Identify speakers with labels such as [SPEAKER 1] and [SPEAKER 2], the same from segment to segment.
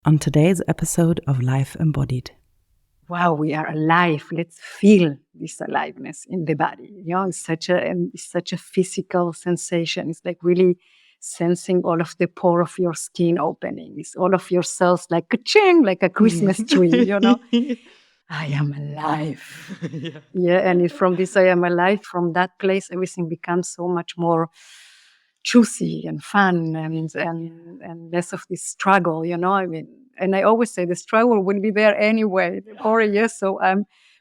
[SPEAKER 1] on today's episode of Life Embodied.
[SPEAKER 2] Wow, we are alive. Let's feel this aliveness in the body. It's such a physical sensation. It's like really sensing all of the pore of your skin opening. It's all of your cells like ka-ching, like a Christmas tree, I am alive. And from this I am alive, from that place, everything becomes so much more juicy and fun and less of this struggle, and I always say the struggle will be there anyway. So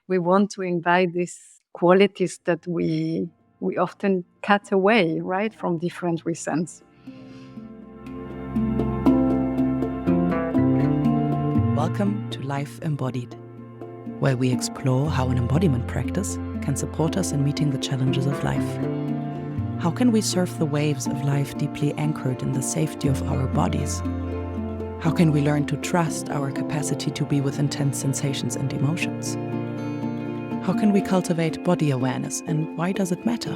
[SPEAKER 2] we want to invite these qualities that we often cut away, right, from different reasons.
[SPEAKER 1] Welcome to Life Embodied, where we explore how an embodiment practice can support us in meeting the challenges of life. How can we surf the waves of life deeply anchored in the safety of our bodies? How can we learn to trust our capacity to be with intense sensations and emotions? How can we cultivate body awareness, and why does it matter?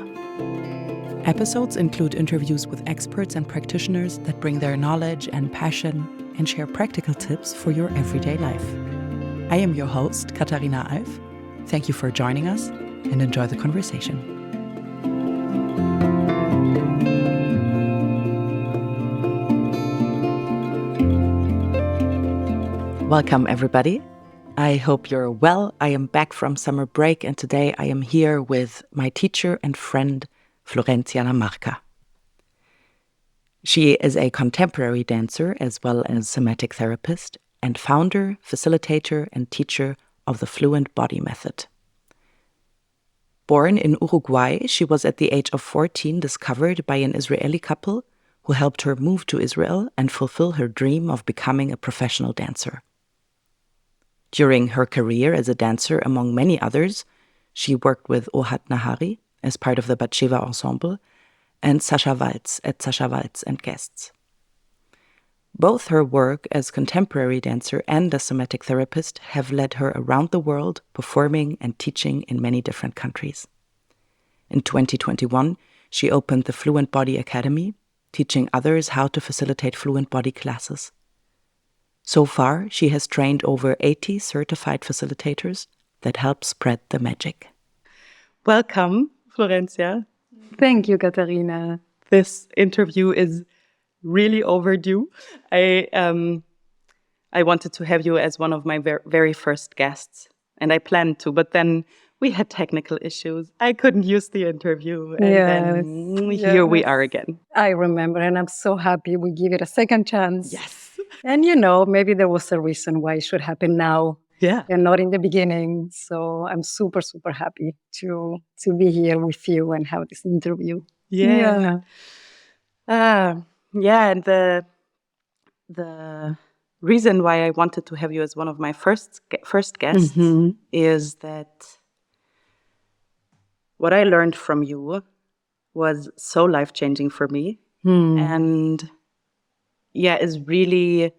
[SPEAKER 1] Episodes include interviews with experts and practitioners that bring their knowledge and passion and share practical tips for your everyday life. I am your host, Katharina Alf. Thank you for joining us and enjoy the conversation. Welcome, everybody. I hope you're well. I am back from summer break, and today I am here with my teacher and friend, Florencia Lamarca. She is a contemporary dancer as well as somatic therapist and founder, facilitator, and teacher of the Fluentbody Method. Born in Uruguay, she was at the age of 14 discovered by an Israeli couple who helped her move to Israel and fulfill her dream of becoming a professional dancer. During her career as a dancer, among many others, she worked with Ohad Nahari as part of the Batsheva ensemble and Sasha Waltz at Sasha Waltz and Guests. Both her work as contemporary dancer and as somatic therapist have led her around the world, performing and teaching in many different countries. In 2021, she opened the Fluentbody Academy, teaching others how to facilitate fluent body classes. So far, she has trained over 80 certified facilitators that help spread the magic. Welcome, Florencia.
[SPEAKER 2] Thank you, Katharina.
[SPEAKER 1] This interview is really overdue. I wanted to have you as one of my very first guests, and I planned to, but then we had technical issues. I couldn't use the interview, and then here we are again.
[SPEAKER 2] I remember, and I'm so happy we give it a second chance.
[SPEAKER 1] Yes.
[SPEAKER 2] And maybe there was a reason why it should happen now.
[SPEAKER 1] Yeah.
[SPEAKER 2] And not in the beginning. So I'm super, super happy to be here with you and have this interview.
[SPEAKER 1] Yeah. And the reason why I wanted to have you as one of my first guests is that what I learned from you was so life-changing for me. And is really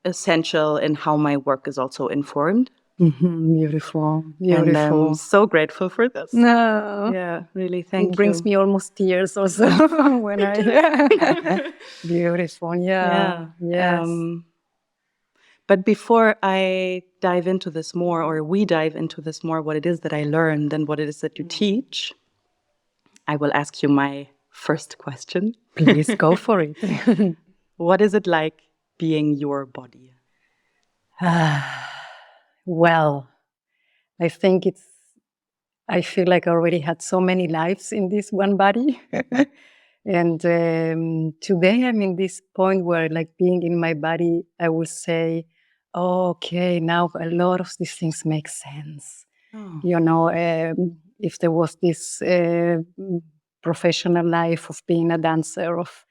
[SPEAKER 1] essential in how my work is also informed.
[SPEAKER 2] Beautiful.
[SPEAKER 1] And I'm so grateful for this.
[SPEAKER 2] No.
[SPEAKER 1] Yeah, really, thank you.
[SPEAKER 2] It brings me almost tears also when Beautiful, yeah. Yes.
[SPEAKER 1] But before I dive into this more, or we dive into this more, what it is that I learned and what it is that you teach, I will ask you my first question.
[SPEAKER 2] Please go for it.
[SPEAKER 1] What is it like being your body?
[SPEAKER 2] Well, I think I feel like I already had so many lives in this one body. And today I'm in this point where, like, being in my body, I would say, okay, now a lot of these things make sense. If there was this professional life of being a dancer, of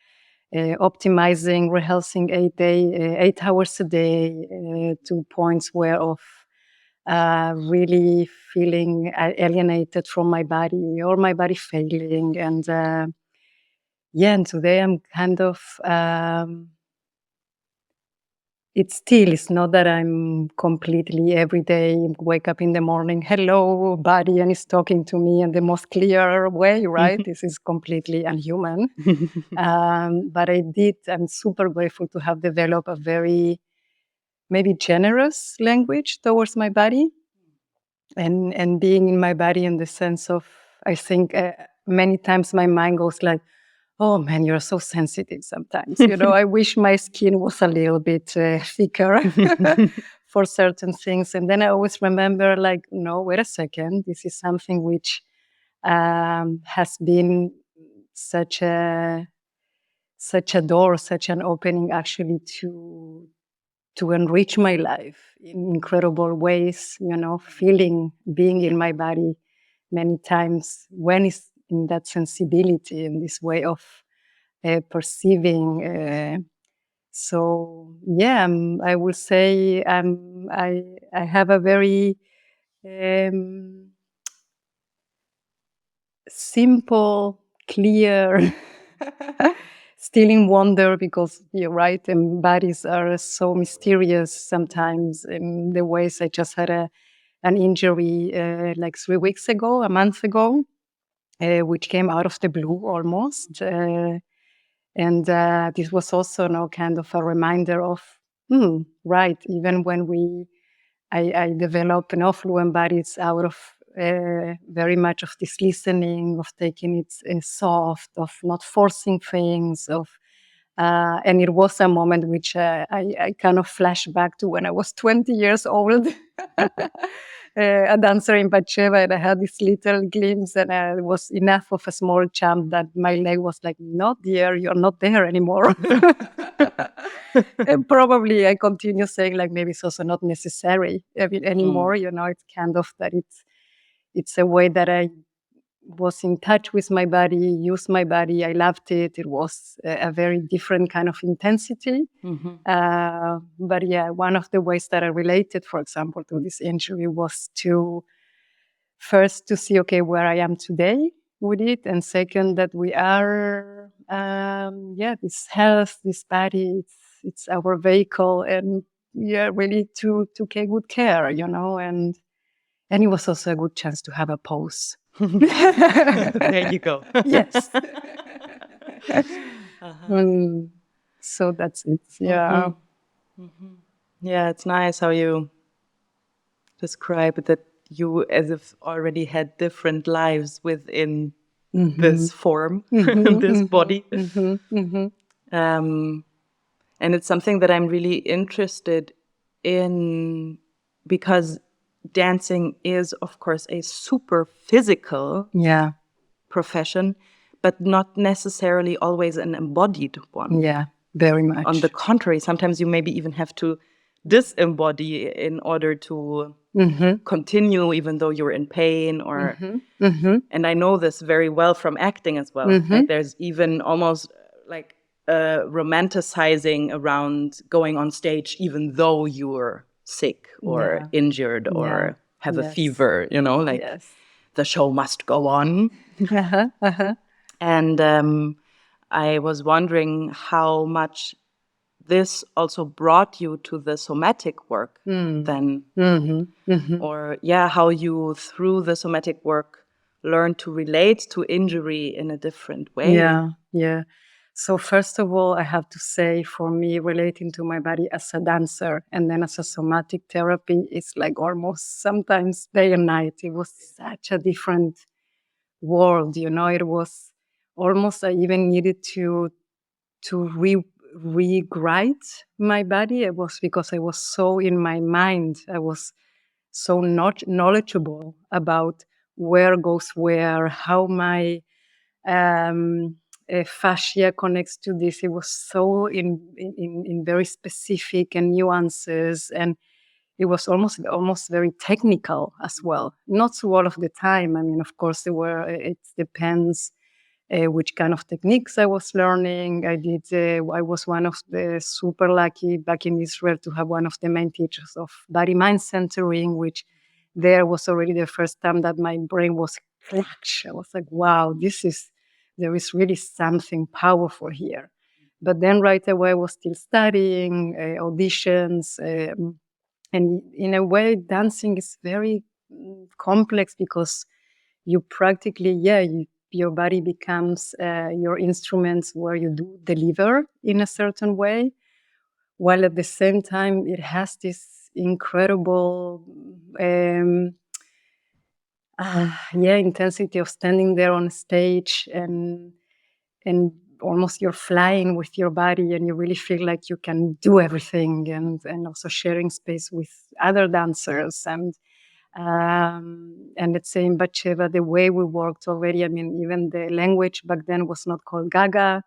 [SPEAKER 2] optimizing, rehearsing 8 hours a day, to points where of really feeling alienated from my body or my body failing. And and today I'm kind of, it's not that I'm completely every day wake up in the morning, hello body, and it's talking to me in the most clear way, right? This is completely unhuman. But I'm super grateful to have developed a very maybe generous language towards my body, and being in my body in the sense of, I think many times my mind goes like, oh man, you're so sensitive sometimes. I wish my skin was a little bit thicker for certain things. And then I always remember, like, no, wait a second. This is something which has been such a door, such an opening, actually, to enrich my life in incredible ways. Being in my body many times when it's in that sensibility, in this way of perceiving. So yeah, I would say I have a very simple, clear, still in wonder, because you're right, and bodies are so mysterious sometimes in the ways. I just had an injury like 3 weeks ago, a month ago, which came out of the blue almost. And this was also now kind of a reminder of, right, even when I develop Fluentbody, it's out of very much of this listening, of taking it soft, of not forcing things, and it was a moment which I kind of flash back to when I was 20 years old, a dancer in Batsheva, and I had this little glimpse, and it was enough of a small jump that my leg was like, "No, dear, you're not there anymore." And probably I continue saying, like, maybe it's also not necessary anymore. It's kind of that it's a way that I was in touch with my body, used my body. I loved it. It was a very different kind of intensity. But yeah, one of the ways that I related, for example, to this injury was to first to see, okay, where I am today with it. And second, that we are, this health, this body, it's our vehicle, and really to take good care, and it was also a good chance to have a pause.
[SPEAKER 1] There you go.
[SPEAKER 2] Yes. So that's it. Yeah.
[SPEAKER 1] Yeah, it's nice how you describe that you as if already had different lives within this form, this body. And it's something that I'm really interested in, because dancing is, of course, a super physical profession, but not necessarily always an embodied one.
[SPEAKER 2] Yeah, very much.
[SPEAKER 1] On the contrary, sometimes you maybe even have to disembody in order to continue, even though you're in pain, or and I know this very well from acting as well. Right? There's even almost like romanticizing around going on stage even though you're sick or injured or have a fever, like the show must go on. And I was wondering how much this also brought you to the somatic work then, or how you through the somatic work learned to relate to injury in a different way.
[SPEAKER 2] Yeah. So first of all, I have to say, for me, relating to my body as a dancer and then as a somatic therapy, it's like almost sometimes day and night. It was such a different world, It was almost, I even needed to rewrite my body. It was because I was so in my mind. I was so not knowledgeable about where goes where, how my fascia connects to this. It was so in very specific and nuances, and it was almost very technical as well. Not so all of the time. I mean, of course, it depends which kind of techniques I was learning. I was one of the super lucky back in Israel to have one of the main teachers of body-mind centering, which there was already the first time that my brain was clutch. I was like, wow, there is really something powerful here. But then right away I was still studying, auditions, and in a way dancing is very complex, because you practically, your body becomes your instruments where you do deliver in a certain way, while at the same time it has this incredible intensity of standing there on stage and almost you're flying with your body and you really feel like you can do everything, and also sharing space with other dancers and let's say in Batsheva, the way we worked already, I mean, even the language back then was not called Gaga.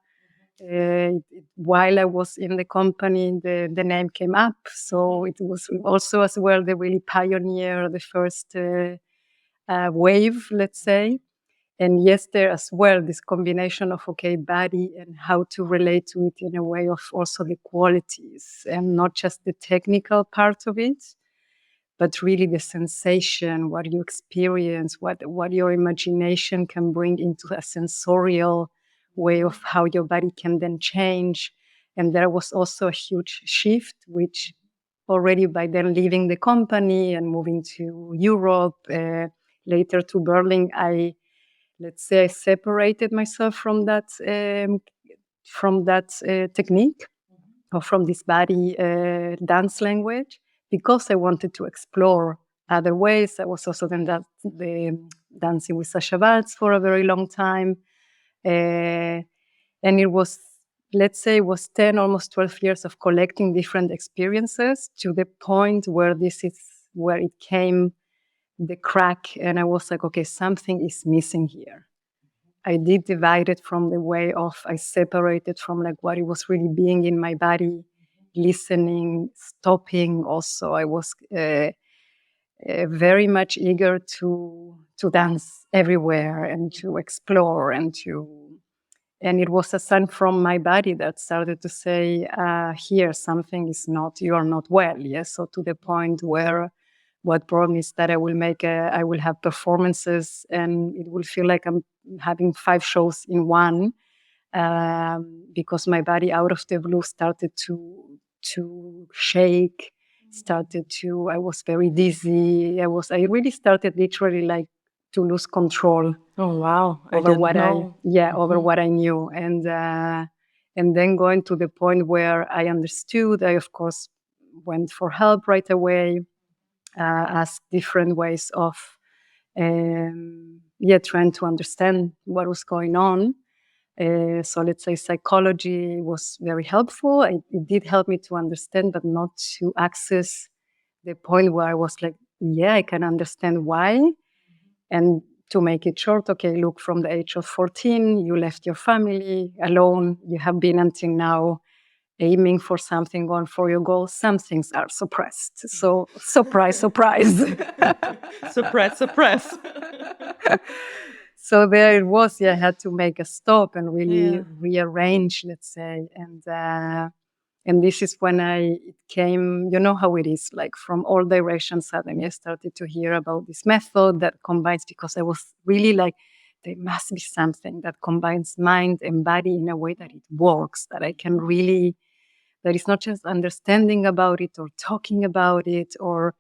[SPEAKER 2] While I was in the company, the name came up. So it was also as well the really pioneer, the first wave, let's say. And yes, there as well, this combination of, okay, body and how to relate to it in a way of also the qualities and not just the technical part of it, but really the sensation, what you experience, what your imagination can bring into a sensorial way of how your body can then change. And there was also a huge shift, which already by then leaving the company and moving to Europe, later to Berlin, let's say I separated myself from that technique or from this body dance language because I wanted to explore other ways. I was also then dancing with Sasha Waltz for a very long time. And it was, let's say, it was 10, almost 12 years of collecting different experiences to the point where this is where it came the crack. And I was like, okay, something is missing here. I did divide it from the way of, I separated from like what it was really being in my body, listening, stopping. Also, I was very much eager to dance everywhere and to explore and it was a sign from my body that started to say, here, something is not, you are not well. Yes. So to the point where what brought me is that I will have performances and it will feel like I'm having 5 shows in one, because my body out of the blue started to shake, I was very dizzy. I really started literally like to lose control.
[SPEAKER 1] Oh, wow.
[SPEAKER 2] Over what I knew. And then going to the point where I understood, I of course went for help right away, asked different ways of trying to understand what was going on. So let's say psychology was very helpful. It did help me to understand, but not to access the point where I was like, yeah, I can understand why. And to make it short, okay, look, from the age of 14, you left your family alone. You have been until now aiming for something, going for your goals. Some things are suppressed. So surprise, surprise.
[SPEAKER 1] Suppress.
[SPEAKER 2] So there it was. I had to make a stop and really rearrange, let's say. And this is when it came, you know how it is, like from all directions, suddenly I started to hear about this method that combines, because I was really like, there must be something that combines mind and body in a way that it works, that I can really, that it's not just understanding about it or talking about it, or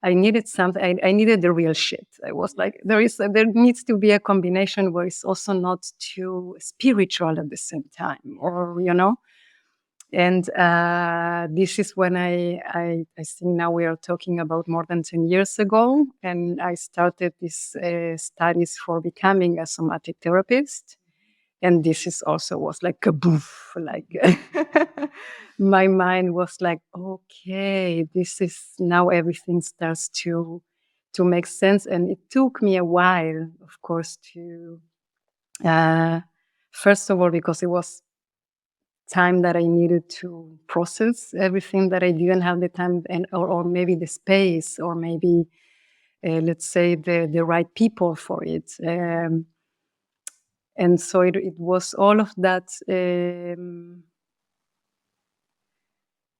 [SPEAKER 2] I needed something, I needed the real shit. I was like, there needs to be a combination where it's also not too spiritual at the same time, or, you know. And this is when I think now we are talking about more than 10 years ago. And I started these studies for becoming a somatic therapist. And this is also was like a boof, like my mind was like, okay, this is now everything starts to make sense. And it took me a while, of course, to, first of all, because it was time that I needed to process everything that I didn't have the time or maybe the space or maybe let's say the right people for it. And so it was all of that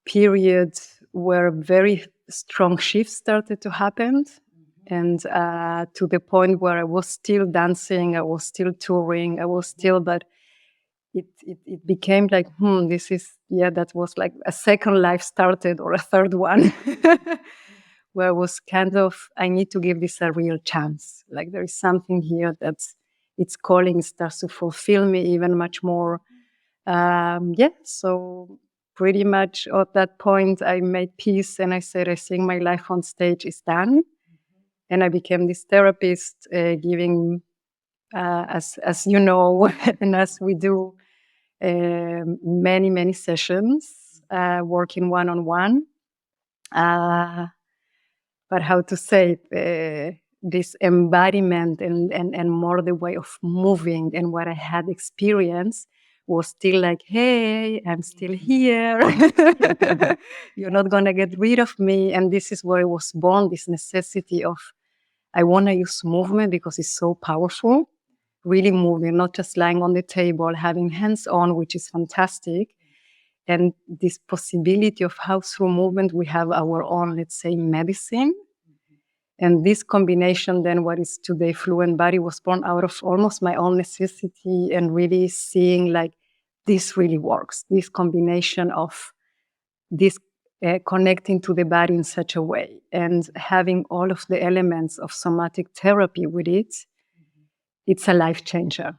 [SPEAKER 2] period where very strong shifts started to happen. And to the point where I was still dancing, I was still touring, but it became like, this is, that was like a second life started, or a third one, where I was kind of, I need to give this a real chance. Like there is something here that's, it's calling, starts to fulfill me even much more. So pretty much at that point, I made peace and I said, I think my life on stage is done. And I became this therapist, giving, as you know, and as we do, many, many sessions, working one-on-one. But how to say it, this embodiment and more the way of moving and what I had experienced was still like, hey, I'm still here. You're not going to get rid of me. And this is where it was born, this necessity of, I want to use movement because it's so powerful, really moving, not just lying on the table, having hands on, which is fantastic. And this possibility of how through movement we have our own, let's say, medicine. And this combination, then what is today Fluentbody, was born out of almost my own necessity and really seeing like this really works. This combination of this connecting to the body in such a way and having all of the elements of somatic therapy with it, it's a life changer.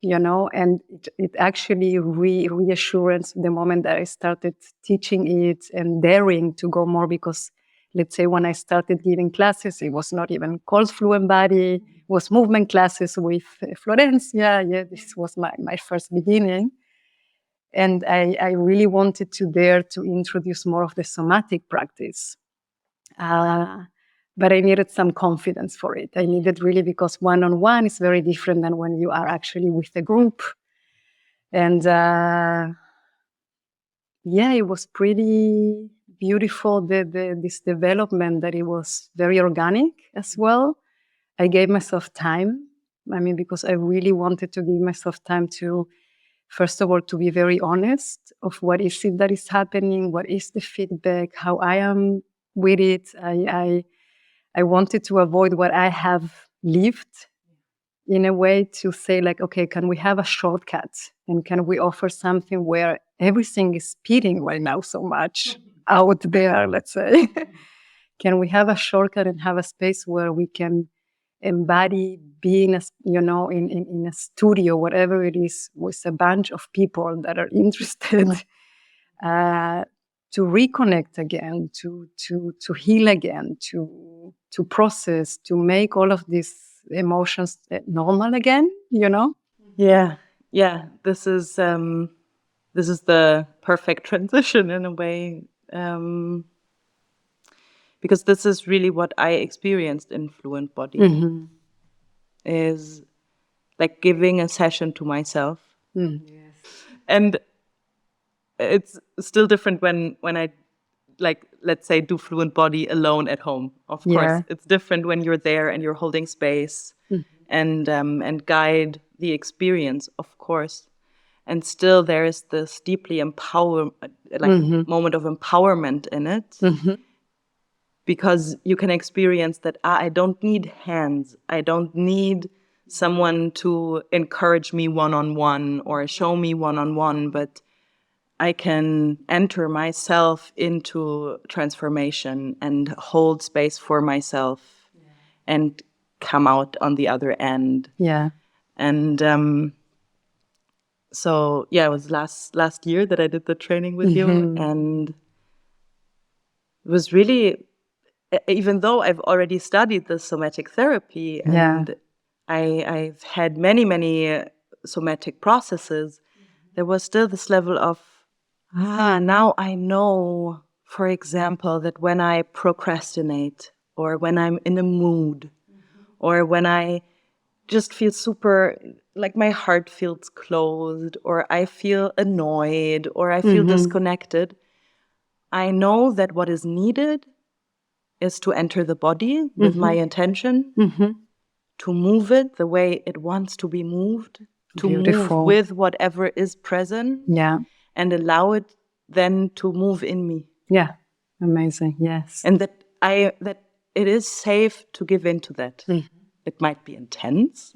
[SPEAKER 2] You know, and it actually reassurance the moment that I started teaching it and daring to go more, because let's say when I started giving classes, it was not even called Fluentbody, it was movement classes with Florencia. Yeah, this was my first beginning. And I really wanted to dare to introduce more of the somatic practice. But I needed some confidence for it. I needed really, because one-on-one is very different than when you are actually with a group. And it was pretty beautiful, this development, that it was very organic as well. I gave myself time. I mean, because I really wanted to give myself time to, first of all, to be very honest of what is it that is happening, what is the feedback, how I am with it. I wanted to avoid what I have lived, in a way to say like, okay, can we have a shortcut? And can we offer something where everything is speeding right now so much out there, let's say? Can we have a shortcut and have a space where we can embody being, in a studio, whatever it is, with a bunch of people that are interested to reconnect again, to heal again, to process, to make all of these emotions normal again,
[SPEAKER 1] Yeah. This is the perfect transition in a way, because this is really what I experienced in Fluentbody, is like giving a session to myself.
[SPEAKER 2] Yes.
[SPEAKER 1] And it's still different when I, like, let's say, do Fluentbody alone at home. Of course, it's different when you're there and you're holding space and guide the experience, of course. And still there is this deeply moment of empowerment in it, because you can experience that I don't need hands. I don't need someone to encourage me one-on-one or show me one-on-one, but I can enter myself into transformation and hold space for myself and come out on the other end.
[SPEAKER 2] Yeah.
[SPEAKER 1] And so it was last year that I did the training with you, and it was really, even though I've already studied the somatic therapy and I've had many somatic processes, there was still this level of, now I know, for example, that when I procrastinate, or when I'm in a mood, or when I just feel super, like my heart feels closed, or I feel annoyed, or I feel disconnected, I know that what is needed is to enter the body with my intention, to move it the way it wants to be moved, to move with whatever is present, and allow it then to move in me.
[SPEAKER 2] Yeah, amazing, yes.
[SPEAKER 1] And that it is safe to give in to that. It might be intense,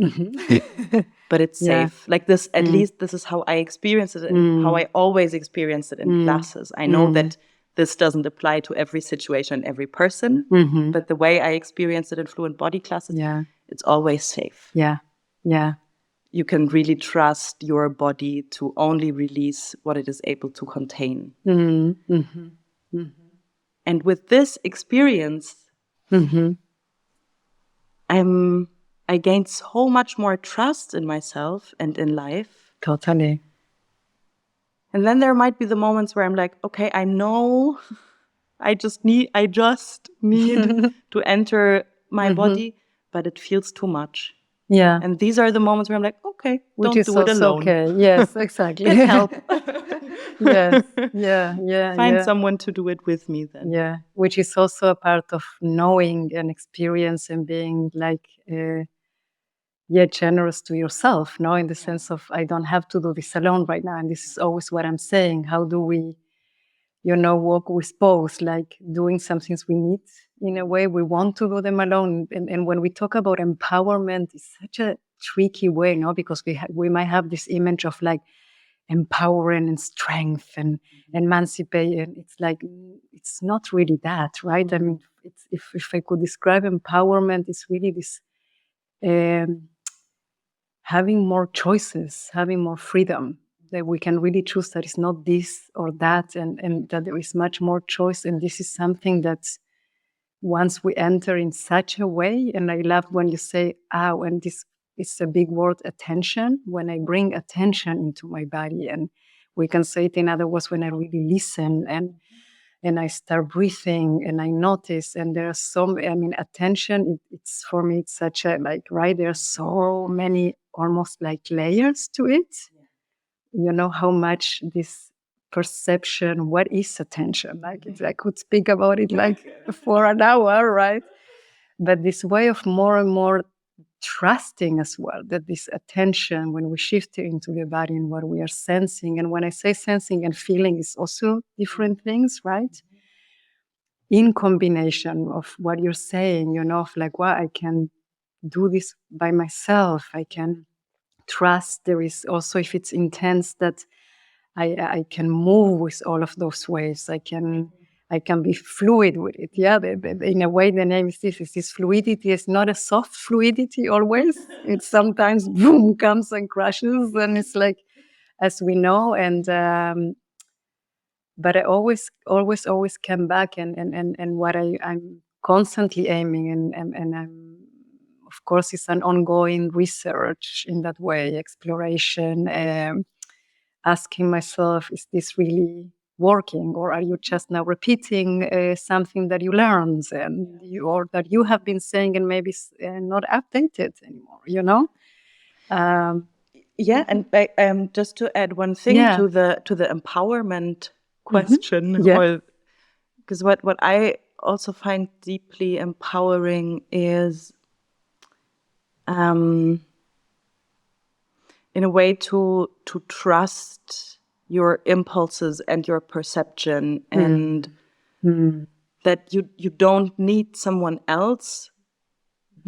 [SPEAKER 1] but it's safe. Like this, at least this is how I experience it, and how I always experience it in classes. I know that this doesn't apply to every situation, every person, but the way I experience it in Fluentbody classes, it's always safe.
[SPEAKER 2] Yeah.
[SPEAKER 1] you can really trust your body to only release what it is able to contain.
[SPEAKER 2] Mm-hmm. Mm-hmm.
[SPEAKER 1] And with this experience,
[SPEAKER 2] Mm-hmm.
[SPEAKER 1] I gained so much more trust in myself and in life.
[SPEAKER 2] Totally.
[SPEAKER 1] And then there might be the moments where I'm like, okay, I know I just need to enter my body, but it feels too much.
[SPEAKER 2] Yeah.
[SPEAKER 1] And these are the moments where I'm like, okay,
[SPEAKER 2] Which
[SPEAKER 1] don't
[SPEAKER 2] is
[SPEAKER 1] do it
[SPEAKER 2] also
[SPEAKER 1] alone.
[SPEAKER 2] okay. Yes, exactly.
[SPEAKER 1] Get help.
[SPEAKER 2] Yes. Yeah.
[SPEAKER 1] Find someone to do it with me then.
[SPEAKER 2] Yeah. Which is also a part of knowing and experience and being like, generous to yourself, no? In the sense of, I don't have to do this alone right now. And this is always what I'm saying. How do we, walk with both, like doing some things we need in a way, we want to do them alone. And when we talk about empowerment, it's such a tricky way, no? Because we might have this image of like empowering and strength and emancipating. It's like, it's not really that, right? I mean, if I could describe empowerment, it's really this having more choices, having more freedom, that we can really choose that it's not this or that, and that there is much more choice. And this is something that once we enter in such a way, and I love when you say, and this is a big word, attention, when I bring attention into my body, and we can say it in other words, when I really listen and I start breathing and I notice, and there are attention, it's for me, it's such a, like, right, there are so many almost like layers to it. You know how much this perception, what is attention? Like, I could speak about it like for an hour, right? But this way of more and more trusting as well, that this attention, when we shift it into the body and what we are sensing, and when I say sensing and feeling, is also different things, right? In combination of what you're saying, of like, well, I can do this by myself. I can trust. There is also, if it's intense, that I can move with all of those waves. I can be fluid with it. Yeah, in a way, the name is this. Is this fluidity? It's not a soft fluidity always. It sometimes boom comes and crashes, and it's like, as we know, and. But I always come back, and what I'm constantly aiming, and I'm, of course, it's an ongoing research in that way, exploration, asking myself, is this really working, or are you just now repeating something that you learned or that you have been saying and maybe not updated anymore,
[SPEAKER 1] Yeah, and just to add one thing to the empowerment question, or because what I also find deeply empowering is in a way to trust your impulses and your perception, and that you don't need someone else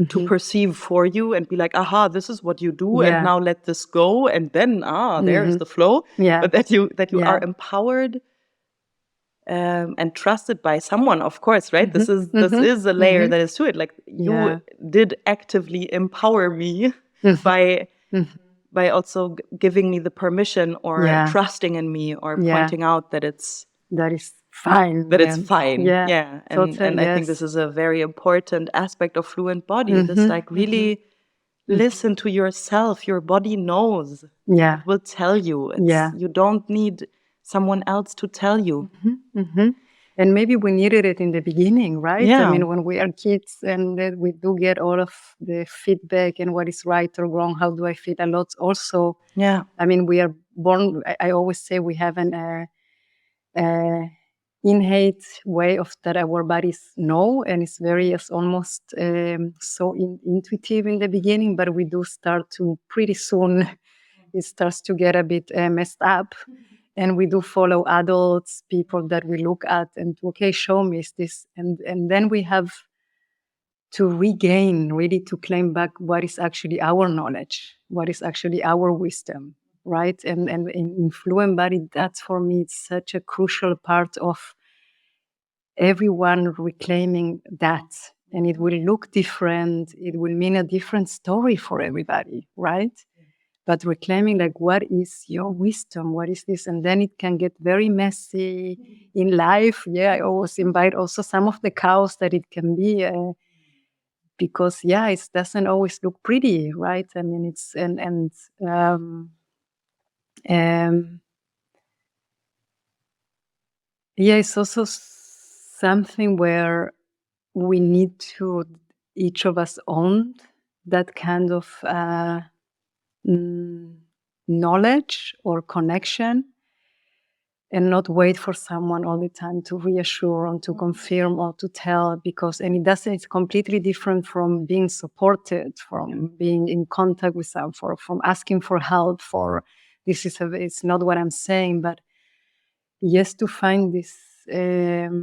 [SPEAKER 1] to perceive for you and be like, aha, this is what you do, and now let this go, and then there is the flow. But that you are empowered and trusted by someone, of course, right? This is a layer that is to it. Like, you did actively empower me by also giving me the permission, or trusting in me, or pointing out that
[SPEAKER 2] that is fine.
[SPEAKER 1] That it's fine.
[SPEAKER 2] Yeah.
[SPEAKER 1] And I think this is a very important aspect of Fluent Body. This, like, really listen to yourself. Your body knows.
[SPEAKER 2] Yeah.
[SPEAKER 1] It will tell you. You don't need someone else to tell you.
[SPEAKER 2] And maybe we needed it in the beginning, right?
[SPEAKER 1] Yeah.
[SPEAKER 2] I mean, when we are kids and we do get all of the feedback and what is right or wrong, how do I feel a lot also.
[SPEAKER 1] Yeah.
[SPEAKER 2] I mean, we are born, I always say we have an innate way of that our bodies know, and it's very, it's almost so intuitive in the beginning, but we do start to pretty soon, it starts to get a bit messed up. And we do follow adults, people that we look at and, okay, show me is this. And then we have to regain, really to claim back what is actually our knowledge, what is actually our wisdom, right? And in Fluent Body, that's for me, it's such a crucial part of everyone reclaiming that. And it will look different. It will mean a different story for everybody, right? but reclaiming like, what is your wisdom? What is this? And then it can get very messy in life. Yeah, I always invite also some of the chaos that it can be, because it doesn't always look pretty, right? I mean, it's it's also something where we need to, each of us, own that kind of knowledge or connection, and not wait for someone all the time to reassure or to confirm or to tell, it's completely different from being supported, from being in contact with someone, from asking for help. It's not what I'm saying, but yes, to find this very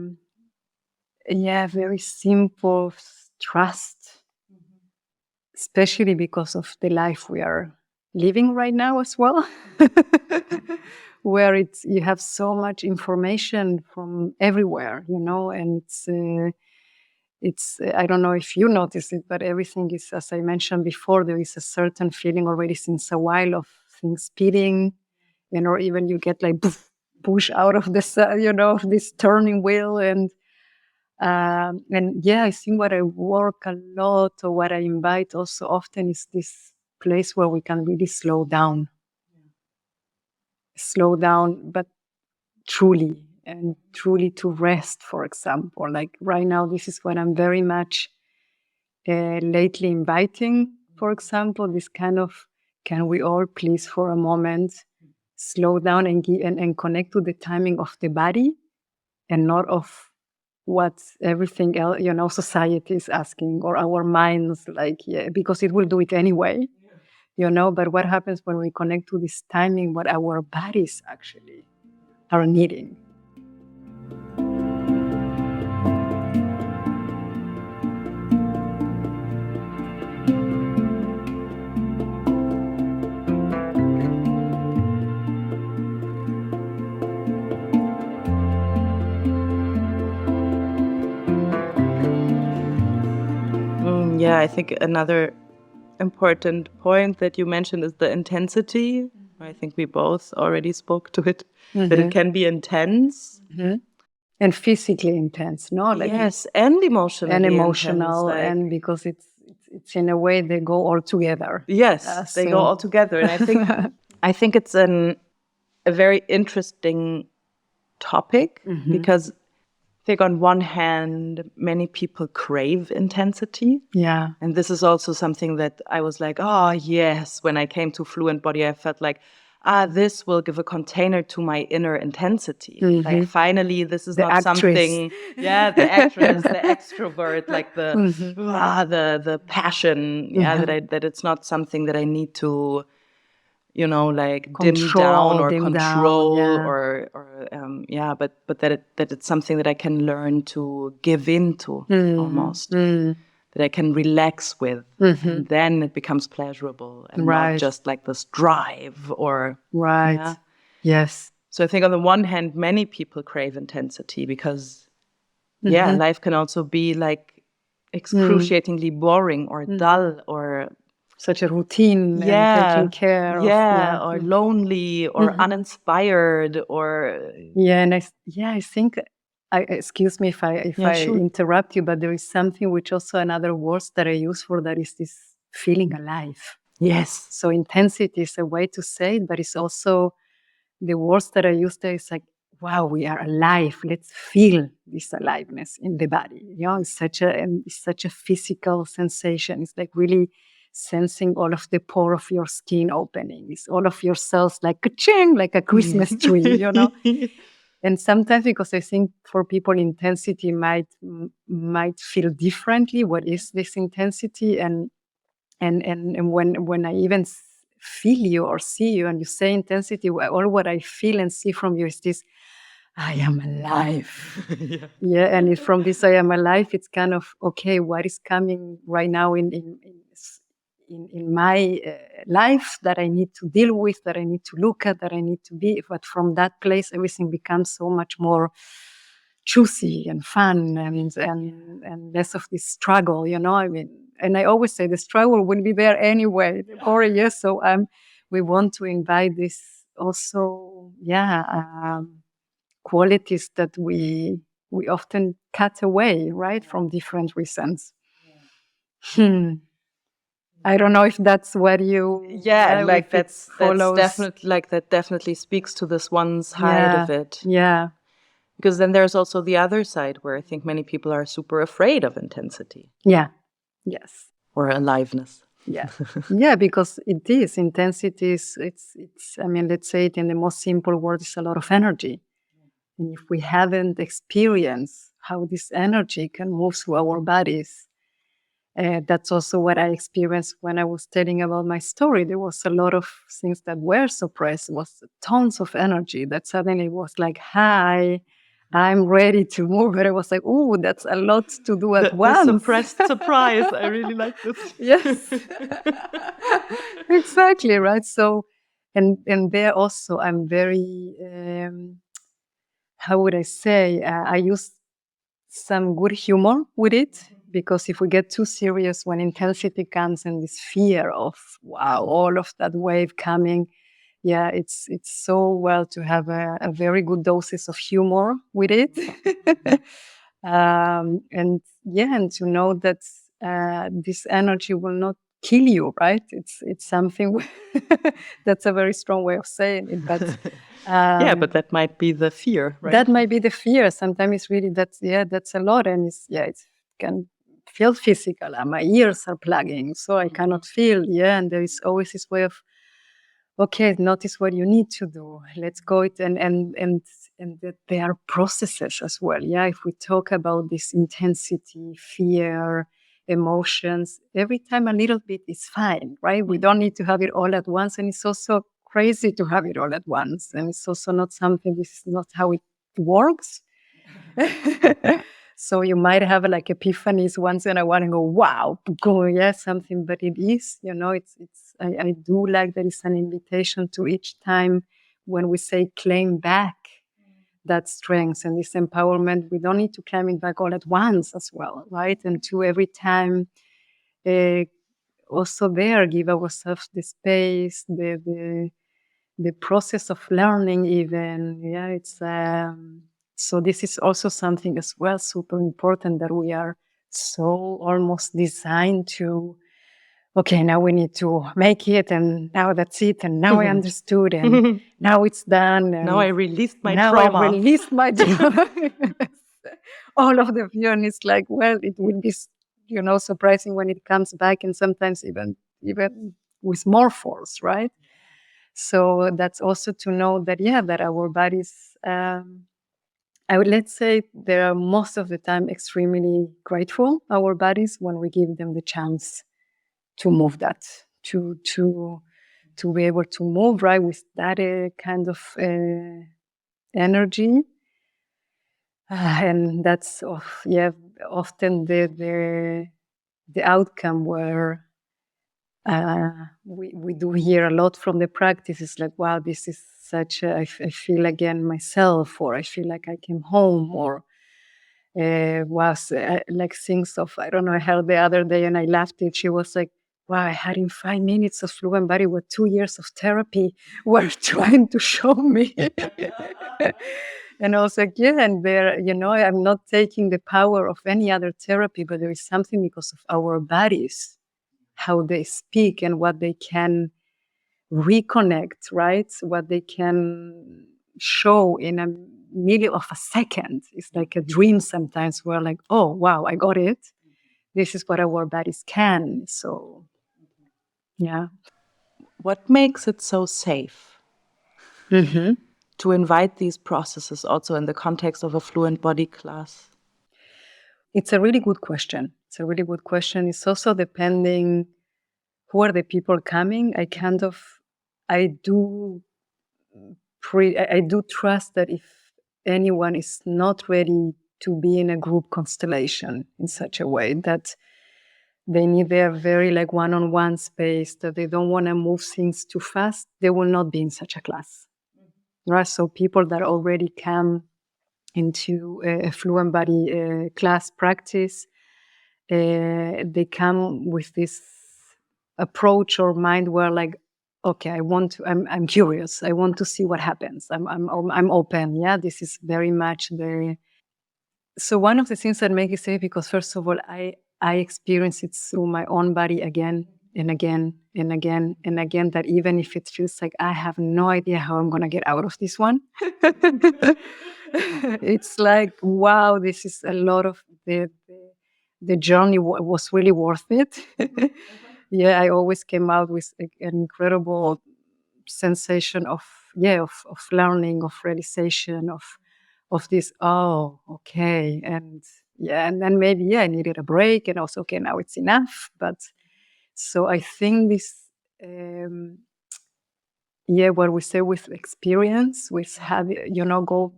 [SPEAKER 2] simple trust, especially because of the life we are living right now as well, where you have so much information from everywhere, and it's I don't know if you notice it, but everything is, as I mentioned before, there is a certain feeling already since a while of things speeding, or even you get like push out of this, of this turning wheel, and I think what I work a lot, or what I invite also often, is this place where we can really slow down, but truly to rest. For example, like right now, this is what I'm very much lately inviting. For example, this kind of, can we all please for a moment slow down and connect to the timing of the body, and not of what everything else, society is asking, or our minds, because it will do it anyway, but what happens when we connect to this timing, what our bodies actually are needing?
[SPEAKER 1] Yeah, I think another important point that you mentioned is the intensity. I think we both already spoke to it, that it can be intense.
[SPEAKER 2] And physically intense, no?
[SPEAKER 1] Yes, and emotionally
[SPEAKER 2] emotional,
[SPEAKER 1] intense,
[SPEAKER 2] and because it's in a way they go all together.
[SPEAKER 1] Yes, they go all together, and I think it's a very interesting topic, because I think on one hand, many people crave intensity.
[SPEAKER 2] Yeah.
[SPEAKER 1] And this is also something that I was like, oh, yes, when I came to Fluentbody, I felt like, this will give a container to my inner intensity. Like, finally, this is
[SPEAKER 2] The
[SPEAKER 1] not
[SPEAKER 2] actress.
[SPEAKER 1] Something, the actress, the extrovert, like the passion, that it's not something that I need to, like dim down or control, but that it's something that I can learn to give into, almost, that I can relax with, and then it becomes pleasurable, and not just like this drive or
[SPEAKER 2] Yes.
[SPEAKER 1] So I think on the one hand, many people crave intensity because life can also be like excruciatingly boring or dull or
[SPEAKER 2] such a routine, and taking care of,
[SPEAKER 1] or lonely or uninspired or
[SPEAKER 2] and I think, excuse me if I
[SPEAKER 1] sure.
[SPEAKER 2] interrupt you, but there is something which also another words that I use for that is this feeling alive.
[SPEAKER 1] Yes.
[SPEAKER 2] So intensity is a way to say it, but it's also the words that I use there is like, wow, we are alive. Let's feel this aliveness in the body. It's such a physical sensation. It's like really sensing all of the pore of your skin opening. It's all of your cells like ka-ching, like a Christmas tree, And sometimes, because I think for people intensity might feel differently. What is this intensity? And when I even feel you or see you and you say intensity, all what I feel and see from you is this, I am alive. And from this I am alive, it's kind of, okay, what is coming right now in my life that I need to deal with, that I need to look at, that I need to be. But from that place, everything becomes so much more juicy and fun, and less of this struggle, I mean. And I always say the struggle will be there anyway, or yes. So we want to invite this also, qualities that we often cut away, right, from different reasons. I don't know if that's what you
[SPEAKER 1] like that's
[SPEAKER 2] follows.
[SPEAKER 1] definitely like that definitely speaks to this one side of it.
[SPEAKER 2] Yeah.
[SPEAKER 1] Because then there's also the other side where I think many people are super afraid of intensity.
[SPEAKER 2] Yeah. Yes.
[SPEAKER 1] Or aliveness.
[SPEAKER 2] Yeah. Yeah, because it is intensity it's I mean, let's say it in the most simple word, it's a lot of energy. And if we haven't experienced how this energy can move through our bodies, that's also what I experienced when I was telling about my story. There was a lot of things that were suppressed. There was tons of energy that suddenly was like, hi, I'm ready to move. But I was like, oh, that's a lot to do at once.
[SPEAKER 1] The suppressed surprise. I really like this.
[SPEAKER 2] Yes. Exactly, right? So, and there also I'm very, how would I say, I use some good humor with it, because if we get too serious when intensity comes and this fear of, wow, all of that wave coming, yeah, it's so well to have a very good doses of humor with it. And to know that this energy will not kill you, right? It's something that's a very strong way of saying it, but
[SPEAKER 1] but that might be the fear, right?
[SPEAKER 2] That might be the fear. Sometimes it's really that's a lot, and it can feel physical. My ears are plugging, so I cannot feel. Yeah, and there is always this way of, okay, notice what you need to do. Let's go it and that there are processes as well. Yeah, if we talk about this intensity, fear, emotions, every time a little bit is fine, right? We don't need to have it all at once, and it's also crazy to have it all at once, and it's also not something. This is not how it works. So you might have like epiphanies once in a while and go, wow, go, yeah, something, but it is, I do like that it's an invitation to each time when we say claim back that strength and this empowerment. We don't need to claim it back all at once as well, right? And to every time also there, give ourselves the space, the process of learning even. Yeah, it's so this is also something as well super important, that we are so almost designed to, okay, now we need to make it, and now that's it, and now I understood, and now it's done, and
[SPEAKER 1] now I released my
[SPEAKER 2] trauma. I released my trauma. All of the fear, and it's like, well, it will be surprising when it comes back, and sometimes even with more force, right? So that's also to know that, that our bodies, let's say they are most of the time extremely grateful, our bodies, when we give them the chance to move that, to be able to move, right, with that kind of energy. And that's, often the outcome where we do hear a lot from the practice. It's like, wow, this is such I feel again myself, or I feel like I came home, or was like things of, I don't know, I heard the other day and I laughed it. She was like, wow, I had in 5 minutes of Fluentbody what 2 years of therapy were trying to show me. And I was like, yeah, and there, I'm not taking the power of any other therapy, but there is something because of our bodies, how they speak and what they can reconnect, right? What they can show in a million of a second. It's like a dream sometimes. We're like, oh, wow, I got it. This is what our bodies can. So, yeah.
[SPEAKER 1] What makes it so safe to invite these processes also in the context of a Fluentbody class?
[SPEAKER 2] It's a really good question. It's also depending who are the people coming. I do trust that if anyone is not ready to be in a group constellation in such a way that they need their very like one-on-one space, that they don't want to move things too fast, they will not be in such a class. Right? So people that already come into a Fluentbody class practice, they come with this approach or mind where like, okay, I'm curious. I want to see what happens. I'm open. Yeah, this is very much the. So one of the things that make it safe, because first of all, I experience it through my own body again and again and again and again, that even if it feels like I have no idea how I'm going to get out of this one, it's like, wow, this is a lot of the journey was really worth it. Yeah, I always came out with an incredible sensation of learning, of realization, of this. Oh, okay, and yeah, and then maybe I needed a break, and also okay, now it's enough. But so I think this, what we say with experience, with having go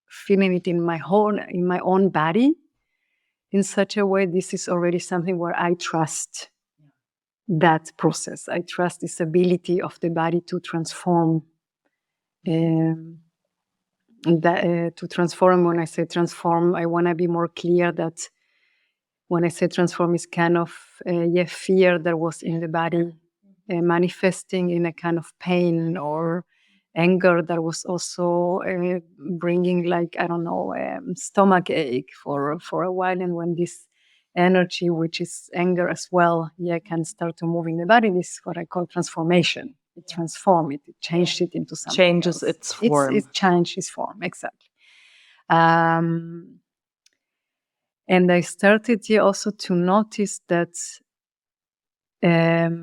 [SPEAKER 2] feeling it in my own body in such a way, this is already something where I trust that process. I trust this ability of the body to transform. To transform, when I say transform, I want to be more clear that when I say transform, is kind of fear that was in the body manifesting in a kind of pain, or anger that was also bringing, like, I don't know, stomach ache for a while. And when this energy, which is anger as well, can start to move in the body, this is what I call transformation. It transforms it, changed it into something
[SPEAKER 1] Changes
[SPEAKER 2] else.
[SPEAKER 1] its form.
[SPEAKER 2] It changed its form, exactly. And I started also to notice that there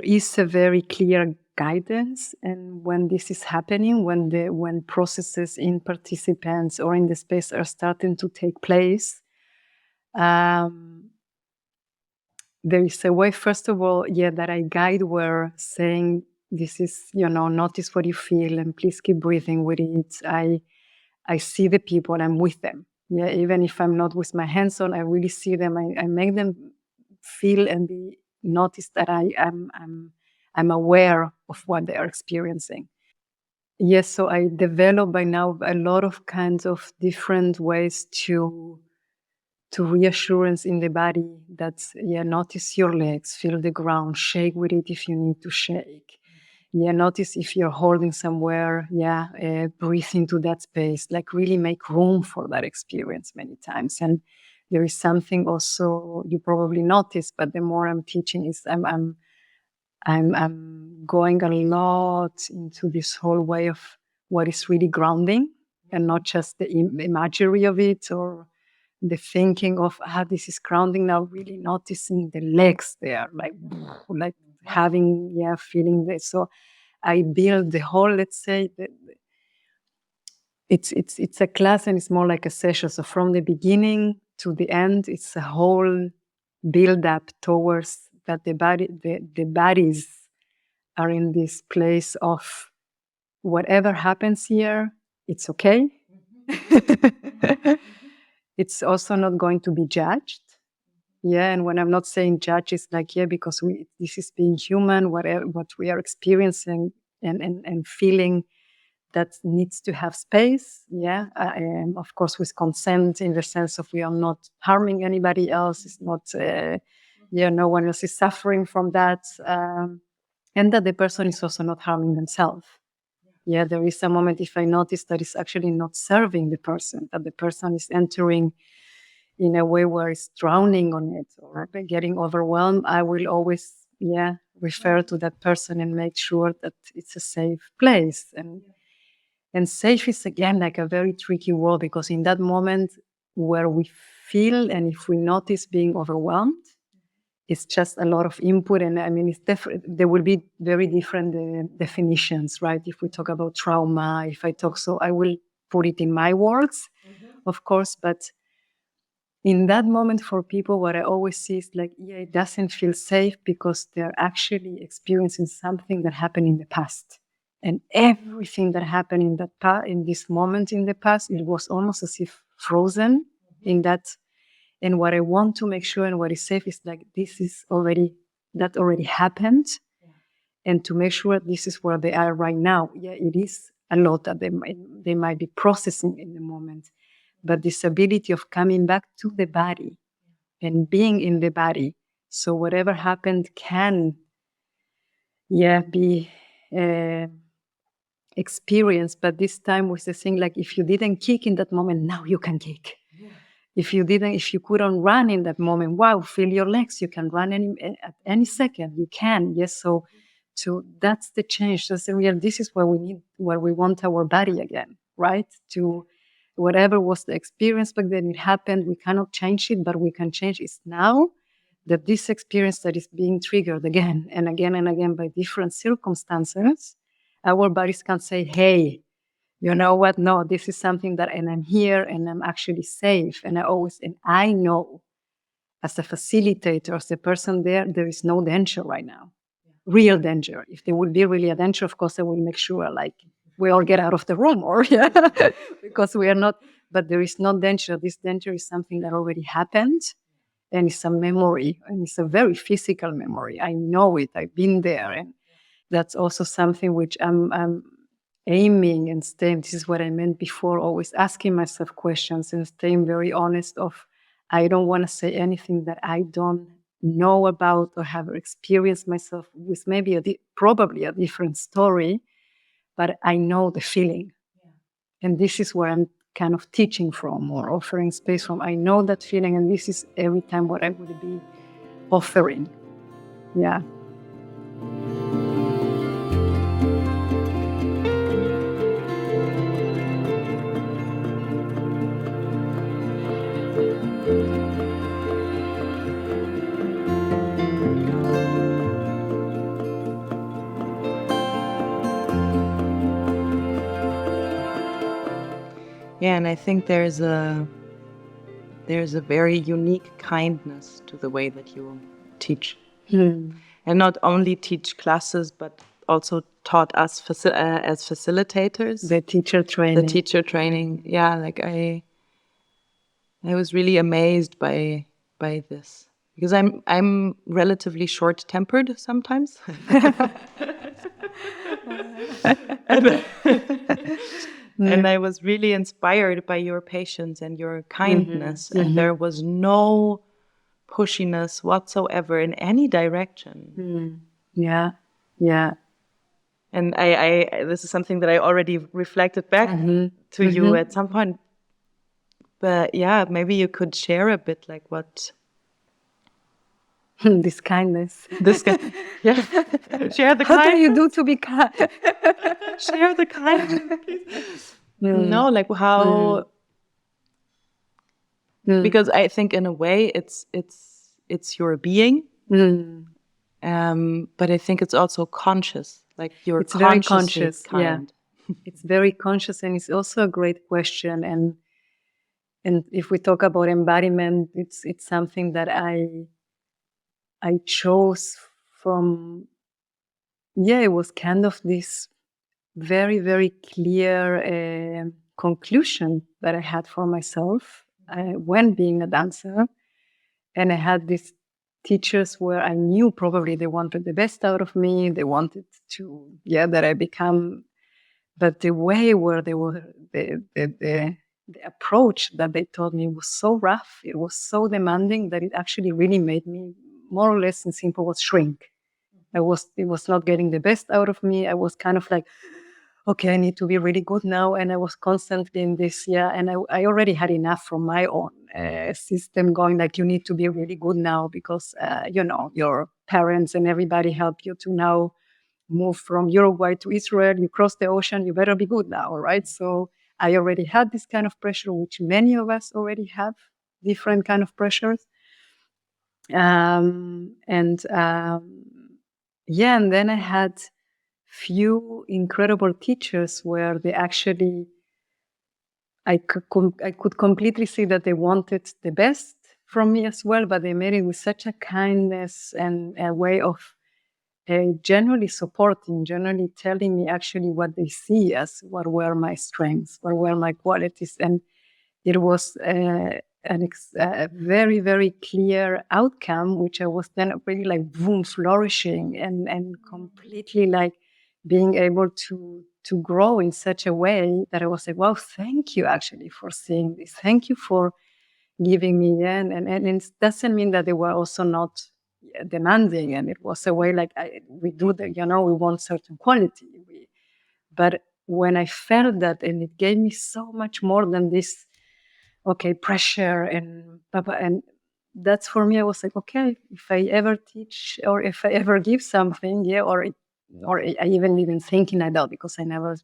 [SPEAKER 2] is a very clear guidance, and when this is happening, when processes in participants or in the space are starting to take place, there is a way, first of all, that I guide, where saying, this is, notice what you feel, and please keep breathing with it. I see the people, and I'm with them. Yeah, even if I'm not with my hands on, I really see them. I make them feel and be noticed, that I'm aware of what they are experiencing. Yes, so I develop by now a lot of kinds of different ways to reassurance in the body, that notice your legs, feel the ground, shake with it if you need to shake. Notice if you're holding somewhere, breathe into that space, like really make room for that experience many times. And there is something also you probably notice, but the more I'm teaching, is I'm going a lot into this whole way of what is really grounding, and not just the imagery of it, or the thinking of, this is grounding. Now really noticing the legs there, like having, feeling this. So I build the whole, let's say, it's a class, and it's more like a session. So from the beginning to the end, it's a whole build up towards that the bodies are in this place of, whatever happens here, it's okay. It's also not going to be judged. And when I'm not saying judge, it's like, because this is being human, what we are experiencing and feeling, that needs to have space. Of course, with consent, in the sense of we are not harming anybody else. It's not, no one else is suffering from that. And that the person is also not harming themselves. There is a moment, if I notice that it's actually not serving the person, that the person is entering in a way where it's drowning on it, or getting overwhelmed, I will always, refer to that person and make sure that it's a safe place. And safe is, again, like a very tricky word, because in that moment where we feel, and if we notice being overwhelmed, it's just a lot of input. And I mean, there will be very different definitions, right? If we talk about trauma, so I will put it in my words, of course, but in that moment, for people, what I always see is like, it doesn't feel safe, because they're actually experiencing something that happened in the past. And everything that happened in this moment in the past, it was almost as if frozen in that. And what I want to make sure, and what is safe, is like, that already happened. And to make sure this is where they are right now. It is a lot that they might be processing in the moment. But this ability of coming back to the body and being in the body, so whatever happened can be experienced. But this time was the thing, like, if you didn't kick in that moment, now you can kick. Yeah. If you couldn't run in that moment, wow, feel your legs. You can run at any second. You can, yes. So that's the change. That's the real. This is where we want our body again, right? To whatever was the experience back then, it happened. We cannot change it, but we can change it now. That this experience that is being triggered again and again and again by different circumstances, our bodies can say, hey, you know what? No, this is something that, and I'm here and I'm actually safe. And I know as a facilitator, as a person there is no danger right now. Real danger. If there would be really a danger, of course, I will make sure like we all get out of the room or because we are not, but there is no danger. This danger is something that already happened. And it's a memory, and it's a very physical memory. I know it. I've been there, and that's also something which I'm aiming and staying. This is what I meant before. Always asking myself questions and staying very honest. I don't want to say anything that I don't know about or have experienced myself with. Maybe probably a different story, but I know the feeling, and this is where I'm kind of teaching from or offering space from. I know that feeling, and this is every time what I would be offering. Yeah.
[SPEAKER 1] Yeah, and I think there's a very unique kindness to the way that you teach. And not only teach classes, but also taught us as facilitators.
[SPEAKER 2] The teacher training.
[SPEAKER 1] Yeah, like I was really amazed by this. Because I'm relatively short-tempered sometimes. And I was really inspired by your patience and your kindness. And there was no pushiness whatsoever in any direction.
[SPEAKER 2] Yeah, yeah.
[SPEAKER 1] And I this is something that I already reflected back to you at some point. But yeah, maybe you could share a bit like what...
[SPEAKER 2] This kindness.
[SPEAKER 1] Yeah. Share the kindness.
[SPEAKER 2] How do you do to be kind?
[SPEAKER 1] Share the kindness, please. No, like how... Because I think in a way it's your being. But I think it's also conscious. Like
[SPEAKER 2] it's very conscious. Kind. Yeah. It's very conscious, and it's also a great question. And if we talk about embodiment, it's something that I chose from. Yeah, it was kind of this very, very clear conclusion that I had for myself when being a dancer. And I had these teachers where I knew probably they wanted the best out of me. They wanted to, that I become, but the way where they were, the approach that they taught me was so rough. It was so demanding that it actually really made me more or less in simple words shrink. It was not getting the best out of me. I was kind of like, okay, I need to be really good now. And I was constantly in this, and I already had enough from my own system going, like, you need to be really good now because, your parents and everybody help you to now move from Uruguay to Israel. You cross the ocean, you better be good now, right? So I already had this kind of pressure, which many of us already have, different kind of pressures. And then I had few incredible teachers where they actually, I could completely see that they wanted the best from me as well, but they made it with such a kindness and a way of generally supporting, generally telling me actually what they see as what were my strengths, what were my qualities. And it was a very, very clear outcome, which I was then really like boom, flourishing and completely like being able to grow in such a way that I was like, wow, thank you actually for seeing this. Thank you for giving me. And it doesn't mean that they were also not, demanding, and it was a way like we do the, we want certain quality. But when I felt that, and it gave me so much more than this, pressure and that's for me. I was like, okay, if I ever teach or if I ever give something, or I even thinking adult, because I never,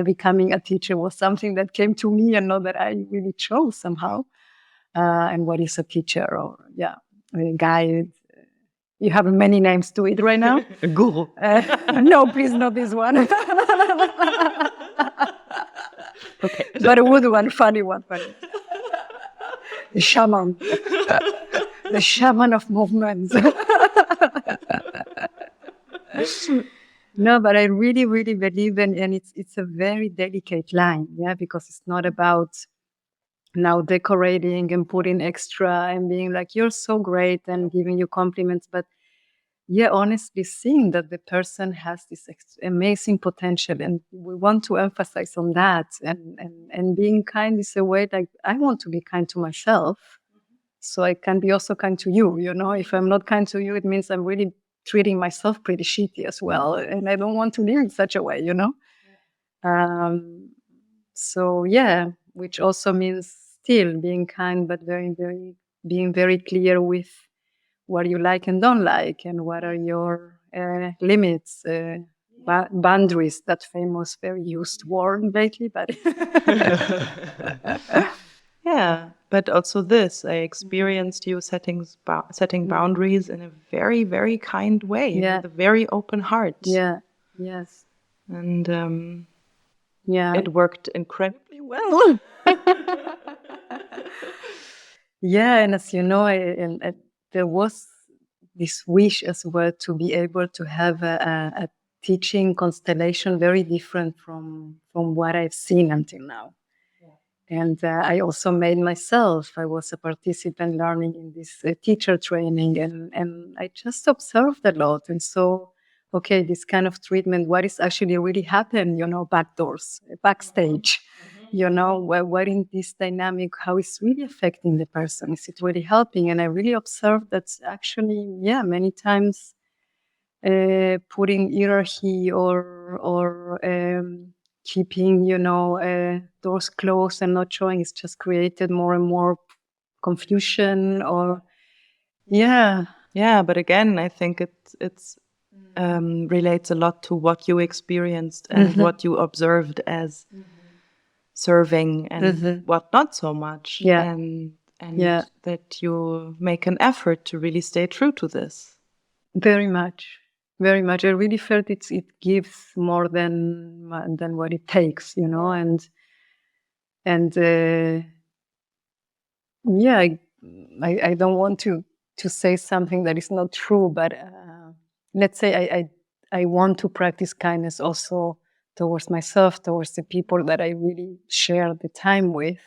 [SPEAKER 2] becoming a teacher was something that came to me and not that I really chose somehow. And what is a teacher, or a guide? You have many names to it right now.
[SPEAKER 1] A guru.
[SPEAKER 2] No, please, not this one.
[SPEAKER 1] Okay.
[SPEAKER 2] But a good one, funny one. The shaman. The shaman of movements. No, but I really, really believe and it's a very delicate line, because it's not about now decorating and putting extra and being like, you're so great, and giving you compliments, but honestly seeing that the person has this amazing potential, and we want to emphasize on that, and being kind is a way like I want to be kind to myself, so I can be also kind to you. If I'm not kind to you, it means I'm really treating myself pretty shitty as well, and I don't want to live in such a way. So which also means still being kind, but very, very being very clear with what you like and don't like, and what are your limits, boundaries. That famous, very used word lately, but
[SPEAKER 1] yeah. But also this, I experienced you setting boundaries in a very, very kind way, with a very open heart.
[SPEAKER 2] Yeah. Yes.
[SPEAKER 1] And it worked incredibly well.
[SPEAKER 2] And as you know, there was this wish as well to be able to have a teaching constellation very different from what I've seen until now. And I also made myself. I was a participant learning in this teacher training, and I just observed a lot. And so, this kind of treatment, what is actually really happened, backdoors, backstage, what in this dynamic, how it's really affecting the person? Is it really helping? And I really observed that actually, many times putting hierarchy or keeping, doors closed and not showing, it's just created more and more confusion. Or
[SPEAKER 1] but again, I think it's relates a lot to what you experienced and what you observed as serving, and what not so much, and that you make an effort to really stay true to this.
[SPEAKER 2] Very much. Very much. I really felt it gives more than what it takes, and I don't want to say something that is not true, but let's say I want to practice kindness also towards myself, towards the people that I really share the time with.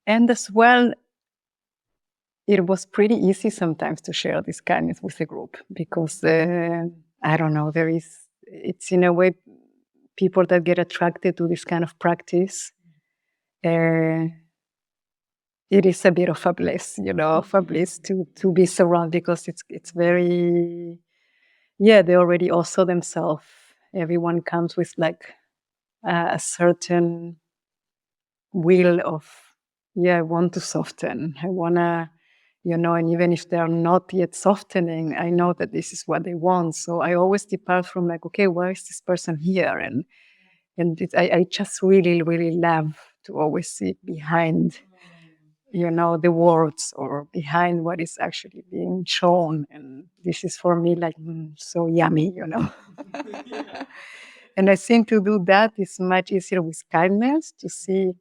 [SPEAKER 2] And as well, it was pretty easy sometimes to share this kindness with a group, because I don't know, it's in a way people that get attracted to this kind of practice. It is a bit of a bliss, of a bliss to be surrounded, because it's very, they already also themselves. Everyone comes with like a certain will of, I want to soften. I want to, and even if they are not yet softening, I know that this is what they want. So I always depart from like, okay, why is this person here? And I just really, really love to always see behind, the words, or behind what is actually being shown. And this is for me like so yummy, And I think to do that is much easier with kindness, to see,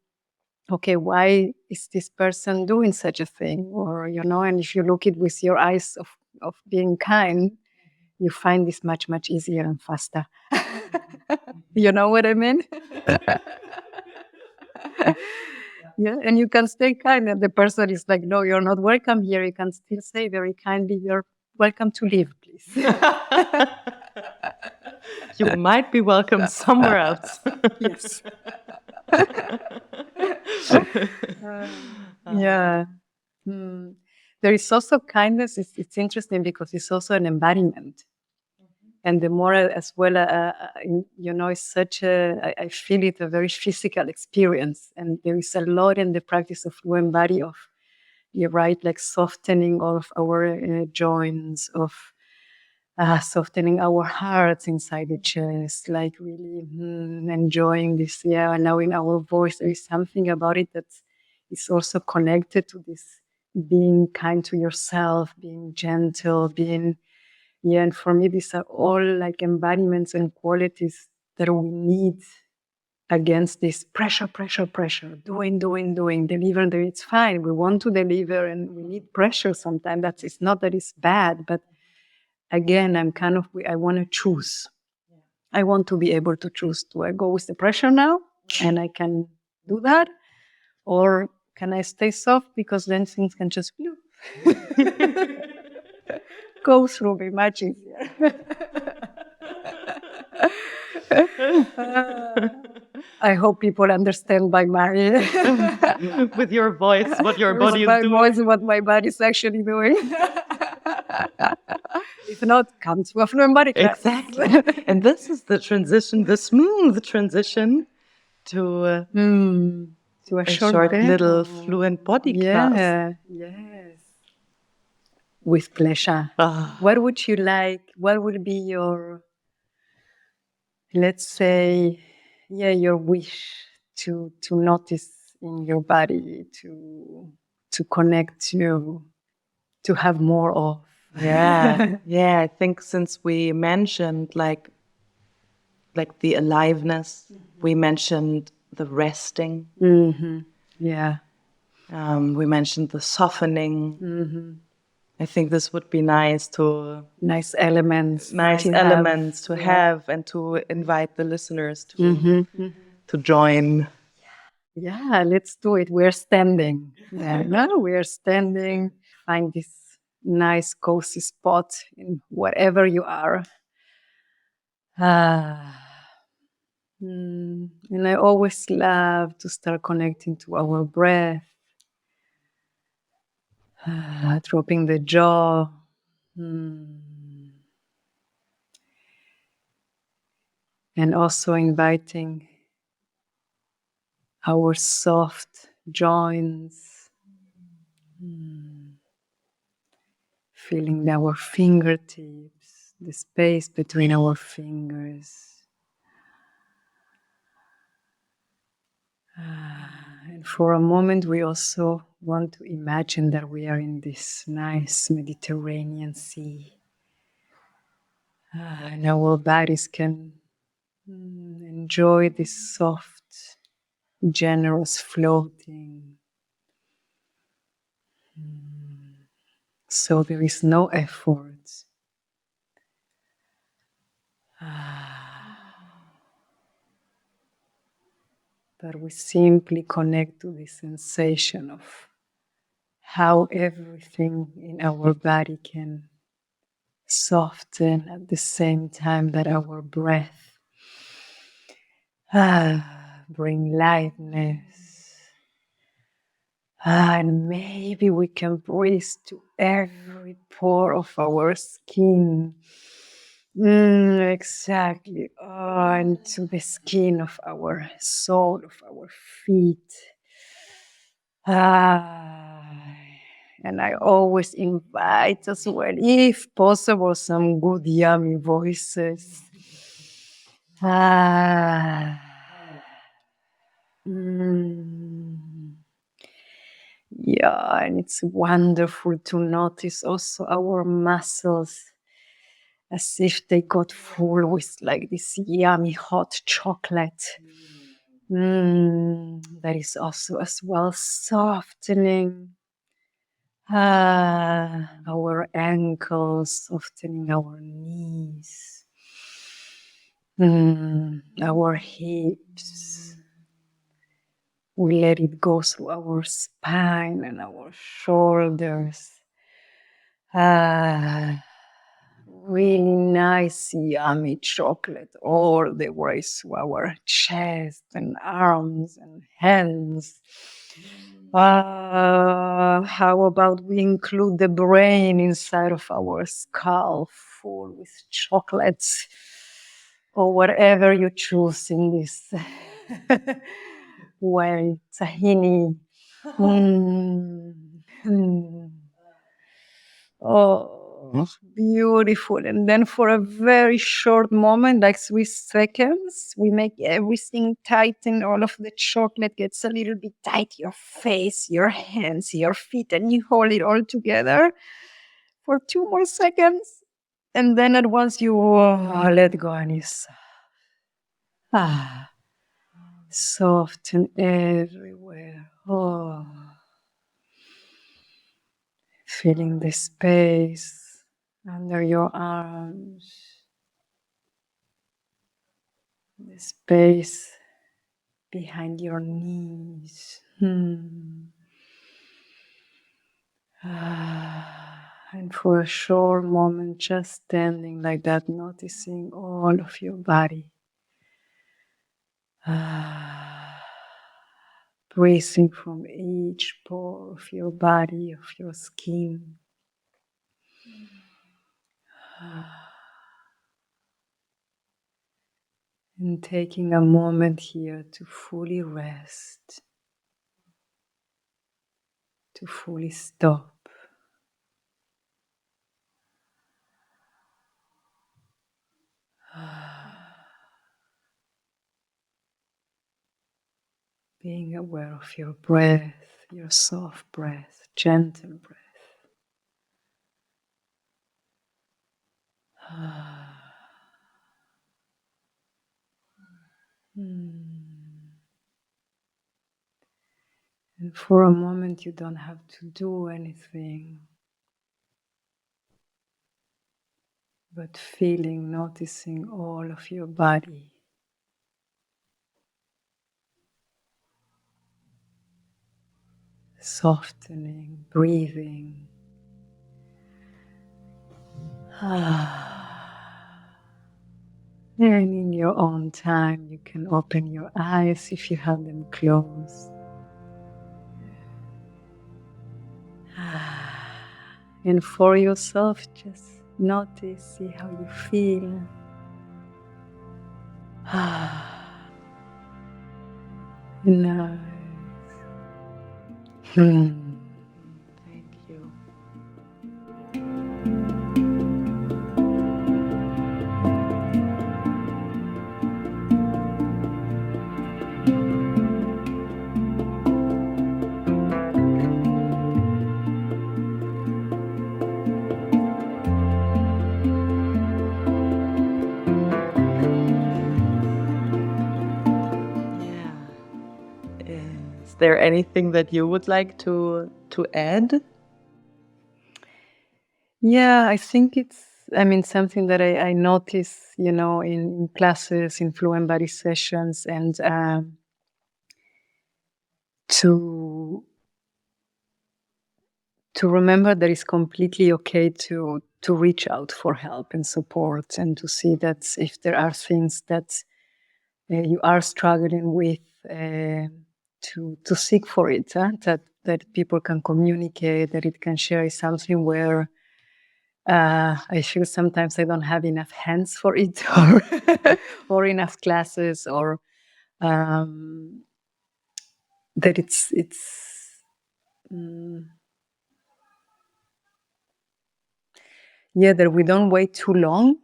[SPEAKER 2] okay, why is this person doing such a thing? Or, and if you look it with your eyes of being kind, you find this much, much easier and faster. You know what I mean? And you can stay kind, and the person is like, no, you're not welcome here. You can still say very kindly, you're welcome to leave, please.
[SPEAKER 1] You might be welcome somewhere else.
[SPEAKER 2] Yes. There is also kindness. It's interesting because it's also an embodiment. And the more as well, it's such I feel it a very physical experience. And there is a lot in the practice of Fluentbody of, you're right, like softening all of our joints, of softening our hearts inside the chest, like really enjoying this, allowing our voice. There is something about it that is also connected to this being kind to yourself, being gentle, and for me, these are all like embodiments and qualities that we need against this pressure, doing, deliver. It's fine. We want to deliver and we need pressure sometimes. It's not that it's bad, but again, I want to choose. I want to be able to choose. Do I go with the pressure now and I can do that? Or can I stay soft because then things can just go through me much easier. I hope people understand by my
[SPEAKER 1] with your voice, what your body is doing.
[SPEAKER 2] Voice, what my body is actually doing. If not, come to a Fluentbody class.
[SPEAKER 1] Exactly. And this is the transition, the smooth transition to
[SPEAKER 2] a
[SPEAKER 1] short little Fluentbody class.
[SPEAKER 2] Yes. With pleasure.
[SPEAKER 1] Ah.
[SPEAKER 2] What would you like? What would be your, let's say, your wish to notice in your body, to connect to have more of?
[SPEAKER 1] Yeah. I think since we mentioned like the aliveness, we mentioned the resting.
[SPEAKER 2] Yeah.
[SPEAKER 1] We mentioned the softening. I think this would be nice
[SPEAKER 2] nice elements
[SPEAKER 1] to have and to invite the listeners to join.
[SPEAKER 2] Yeah, let's do it. We're standing. No, we are standing. Find this nice cozy spot in wherever you are. And I always love to start connecting to our breath, dropping the jaw. And also inviting our soft joints, feeling our fingertips, the space between our fingers. And for a moment, we also want to imagine that we are in this nice Mediterranean Sea. And our bodies can enjoy this soft, generous floating. So there is no effort. But we simply connect to the sensation of how everything in our body can soften at the same time that our breath bring lightness. And maybe we can breathe to every pore of our skin. Exactly. And to the skin of our soul, of our feet. And I always invite as well, if possible, some good yummy voices. Yeah, and it's wonderful to notice also our muscles as if they got full with like this yummy hot chocolate. That is also as well softening our ankles, softening our knees, our hips. We let it go through our spine and our shoulders. Really nice, yummy chocolate all the way through our chest and arms and hands. How about we include the brain inside of our skull, full with chocolates or whatever you choose in this way, tahini. Mm. Oh, beautiful. And then for a very short moment, like 3 seconds, we make everything tighten. All of the chocolate gets a little bit tight. Your face, your hands, your feet, and you hold it all together for 2 more seconds. And then at once you let go and you soften everywhere. Oh. Feeling the space under your arms, the space behind your knees. And for a short moment, just standing like that, noticing all of your body. Breathing from each pore of your body, of your skin. And taking a moment here to fully rest, to fully stop. Being aware of your breath, your soft breath, gentle breath. And for a moment, you don't have to do anything, but feeling, noticing all of your body. Softening, breathing. And in your own time, you can open your eyes if you have them closed. And for yourself, just notice, see how you feel. Nice. Thank you.
[SPEAKER 1] Is there anything that you would like to add?
[SPEAKER 2] Yeah, I think it's, something that I notice, in classes, in Fluentbody sessions, and to remember that it's completely okay to reach out for help and support, and to see that if there are things that you are struggling with, to seek for it, that people can communicate, that it can share, is something where I feel sometimes I don't have enough hands for it, or enough classes, or that it's that we don't wait too long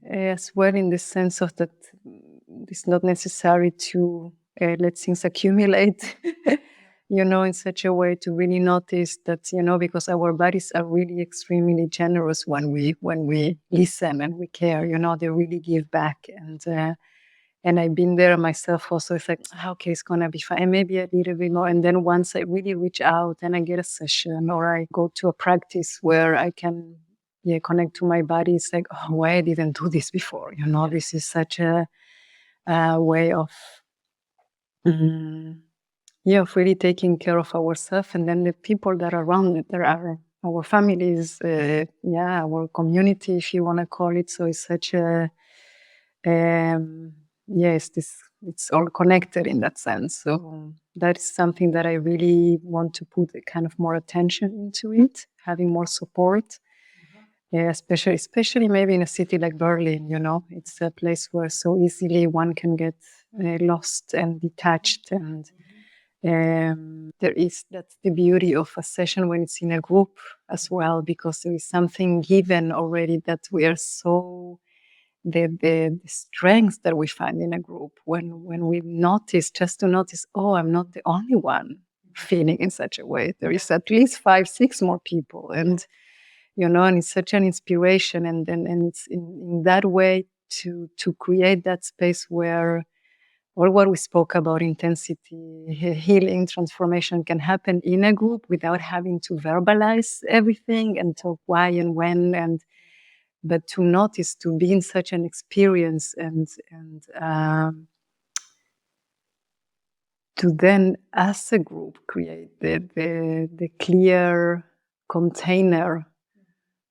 [SPEAKER 2] as well, in the sense of that it's not necessary to let things accumulate, in such a way to really notice that, because our bodies are really extremely generous when we listen and we care, they really give back. And I've been there myself also. It's like, okay, it's gonna be fine, and maybe a little bit more. And then once I really reach out and I get a session, or I go to a practice where I can connect to my body, it's like, oh, why I didn't do this before? This is such a way of of really taking care of ourselves, and then the people that are around it, there are our families, our community, if you want to call it. So it's such a it's this it's all connected in that sense. So that is something that I really want to put a kind of more attention into it, having more support. Yeah, especially maybe in a city like Berlin, it's a place where so easily one can get lost and detached. And that's the beauty of a session when it's in a group as well, because there is something given already that we are so the strength that we find in a group when we notice, just to notice, oh, I'm not the only one feeling in such a way. There is at least 5, 6 more people, and and it's such an inspiration, and it's in that way to create that space where all what we spoke about, intensity, healing, transformation, can happen in a group without having to verbalize everything and talk why and when, but to notice, to be in such an experience, and to then, as a group, create the clear container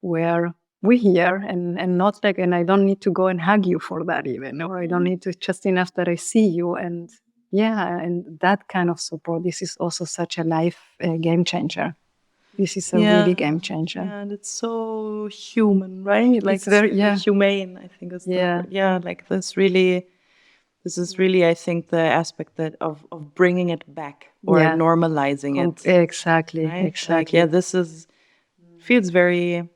[SPEAKER 2] where we're here, and not like, and I don't need to go and hug you for that even, or I don't need to, just enough that I see you, and and that kind of support. This is also such a life game changer. This is a really game changer.
[SPEAKER 1] Yeah, and it's so human, right? Like
[SPEAKER 2] It's very
[SPEAKER 1] humane, I think is the word. Yeah, like this is really, I think, the aspect that of bringing it back or normalizing it.
[SPEAKER 2] Exactly,
[SPEAKER 1] right?
[SPEAKER 2] exactly.
[SPEAKER 1] Like, this feels very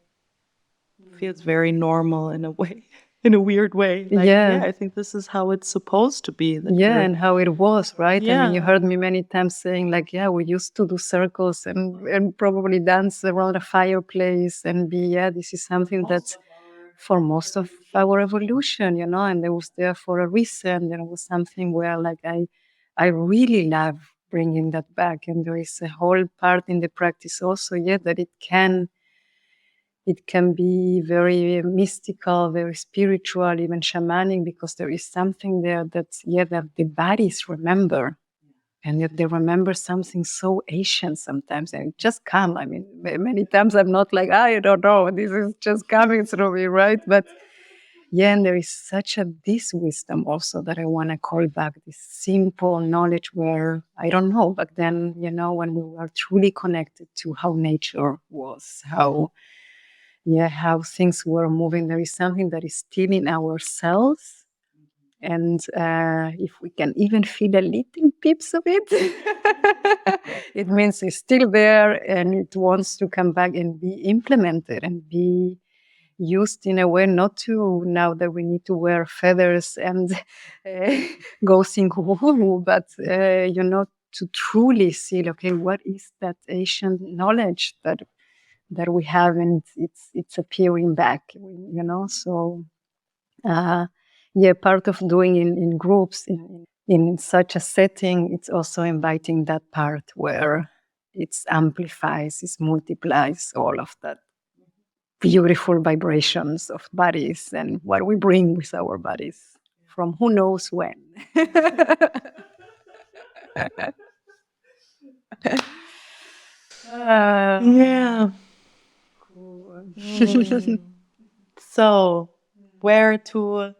[SPEAKER 1] normal in a way, in a weird way. Like, I think this is how it's supposed to be.
[SPEAKER 2] And how it was, right? I mean, you
[SPEAKER 1] Yeah.
[SPEAKER 2] heard me many times saying, like, we used to do circles and probably dance around a fireplace and this is something that's for most of our evolution, and it was there for a reason. There was something where, like, I really love bringing that back. And there is a whole part in the practice also, that it can be very mystical, very spiritual, even shamanic, because there is something there that the bodies remember. And yet they remember something so ancient sometimes, and it just come. I mean, many times I'm not like, I don't know, this is just coming through me, right? But and there is such this wisdom also that I want to call back, this simple knowledge where, I don't know, back then, when we were truly connected to how nature was, how things were moving. There is something that is still in ourselves. And if we can even feel a little pips of it, it means it's still there and it wants to come back and be implemented and be used in a way, not to now that we need to wear feathers and go sing hoo, but to truly see, okay, what is that ancient knowledge that we have, and it's appearing back, So, part of doing in groups in such a setting, it's also inviting that part where it amplifies, it multiplies all of that beautiful vibrations of bodies and what we bring with our bodies from who knows when.
[SPEAKER 1] Yeah. So, where to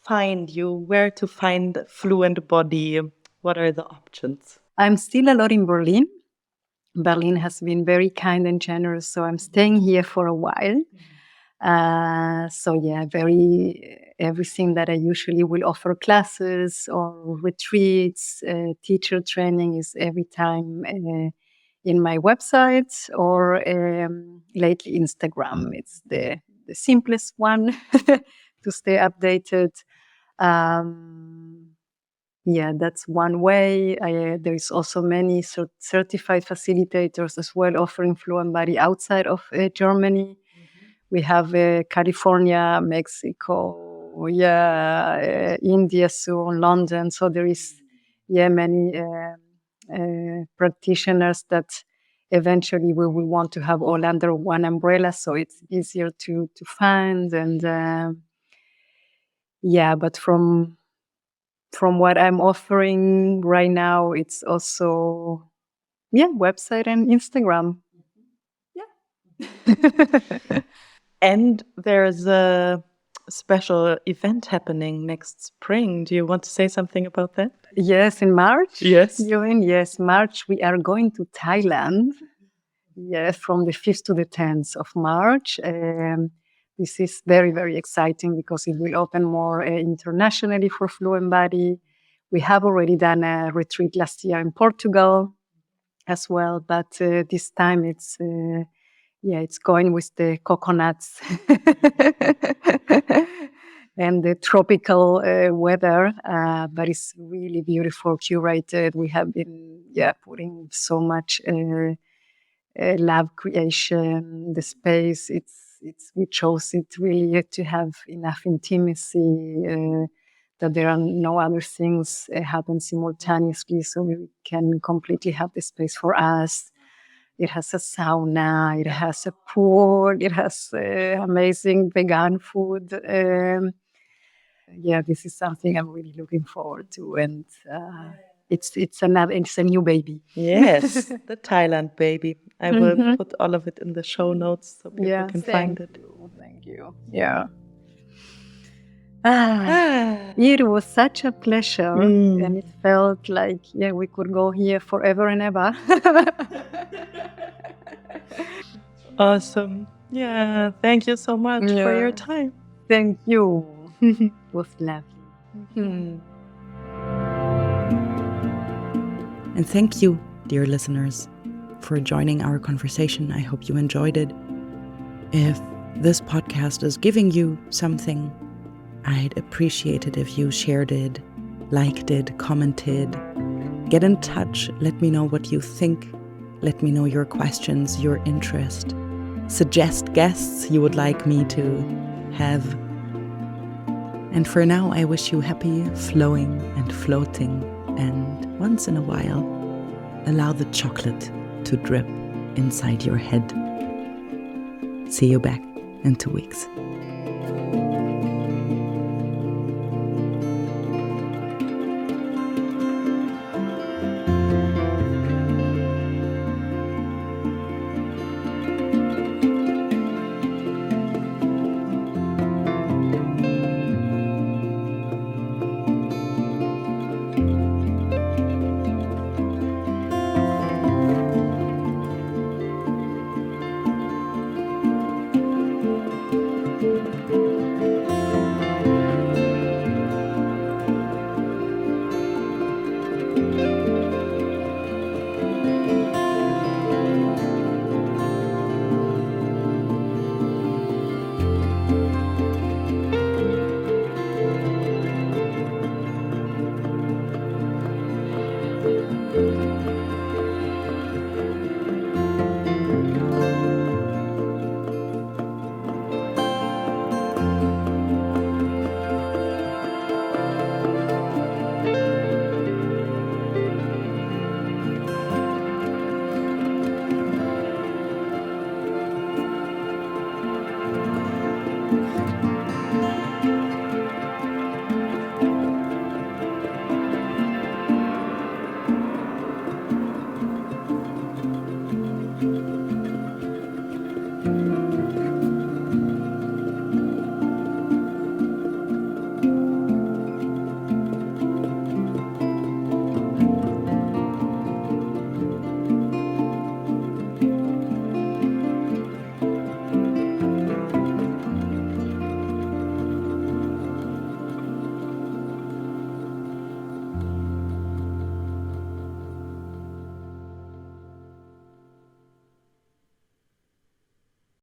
[SPEAKER 1] find you? Where to find Fluentbody? What are the options?
[SPEAKER 2] I'm still a lot in Berlin. Berlin has been very kind and generous, so I'm staying here for a while. Everything that I usually will offer classes or retreats, teacher training is every time in my website or lately Instagram. It's the simplest one to stay updated. That's one way. There is also many certified facilitators as well offering Fluentbody outside of Germany. We have California, Mexico, India soon, London. So there is many practitioners that eventually we will want to have all under one umbrella, so it's easier to find. And but from what I'm offering right now, it's also website and Instagram.
[SPEAKER 1] And there's a special event happening next spring. Do you want to say something about that?
[SPEAKER 2] Yes, in March.
[SPEAKER 1] Yes.
[SPEAKER 2] Yes, March. We are going to Thailand. Yes, from the 5th to the 10th of March. This is very, very exciting because it will open more internationally for Fluentbody. We have already done a retreat last year in Portugal as well, but this time it's going with the coconuts and the tropical weather, but it's really beautiful, curated. We have been putting so much lab creation, the space. We chose it really to have enough intimacy, that there are no other things happen simultaneously, so we can completely have the space for us. It has a sauna, it has a pool, it has amazing vegan food. This is something I'm really looking forward to, and it's a new baby.
[SPEAKER 1] Yes, the Thailand baby. I will put all of it in the show notes so people can find it.
[SPEAKER 2] Thank you. Yeah. It was such a pleasure, and it felt like we could go here forever and ever.
[SPEAKER 1] Awesome. Yeah, thank you so much for your time.
[SPEAKER 2] Thank you. It was lovely.
[SPEAKER 1] And thank you, dear listeners, for joining our conversation. I hope you enjoyed it. If this podcast is giving you something, I'd appreciate it if you shared it, liked it, commented. Get in touch. Let me know what you think. Let me know your questions, your interest. Suggest guests you would like me to have. And for now, I wish you happy flowing and floating. And once in a while, allow the chocolate to drip inside your head. See you back in 2 weeks.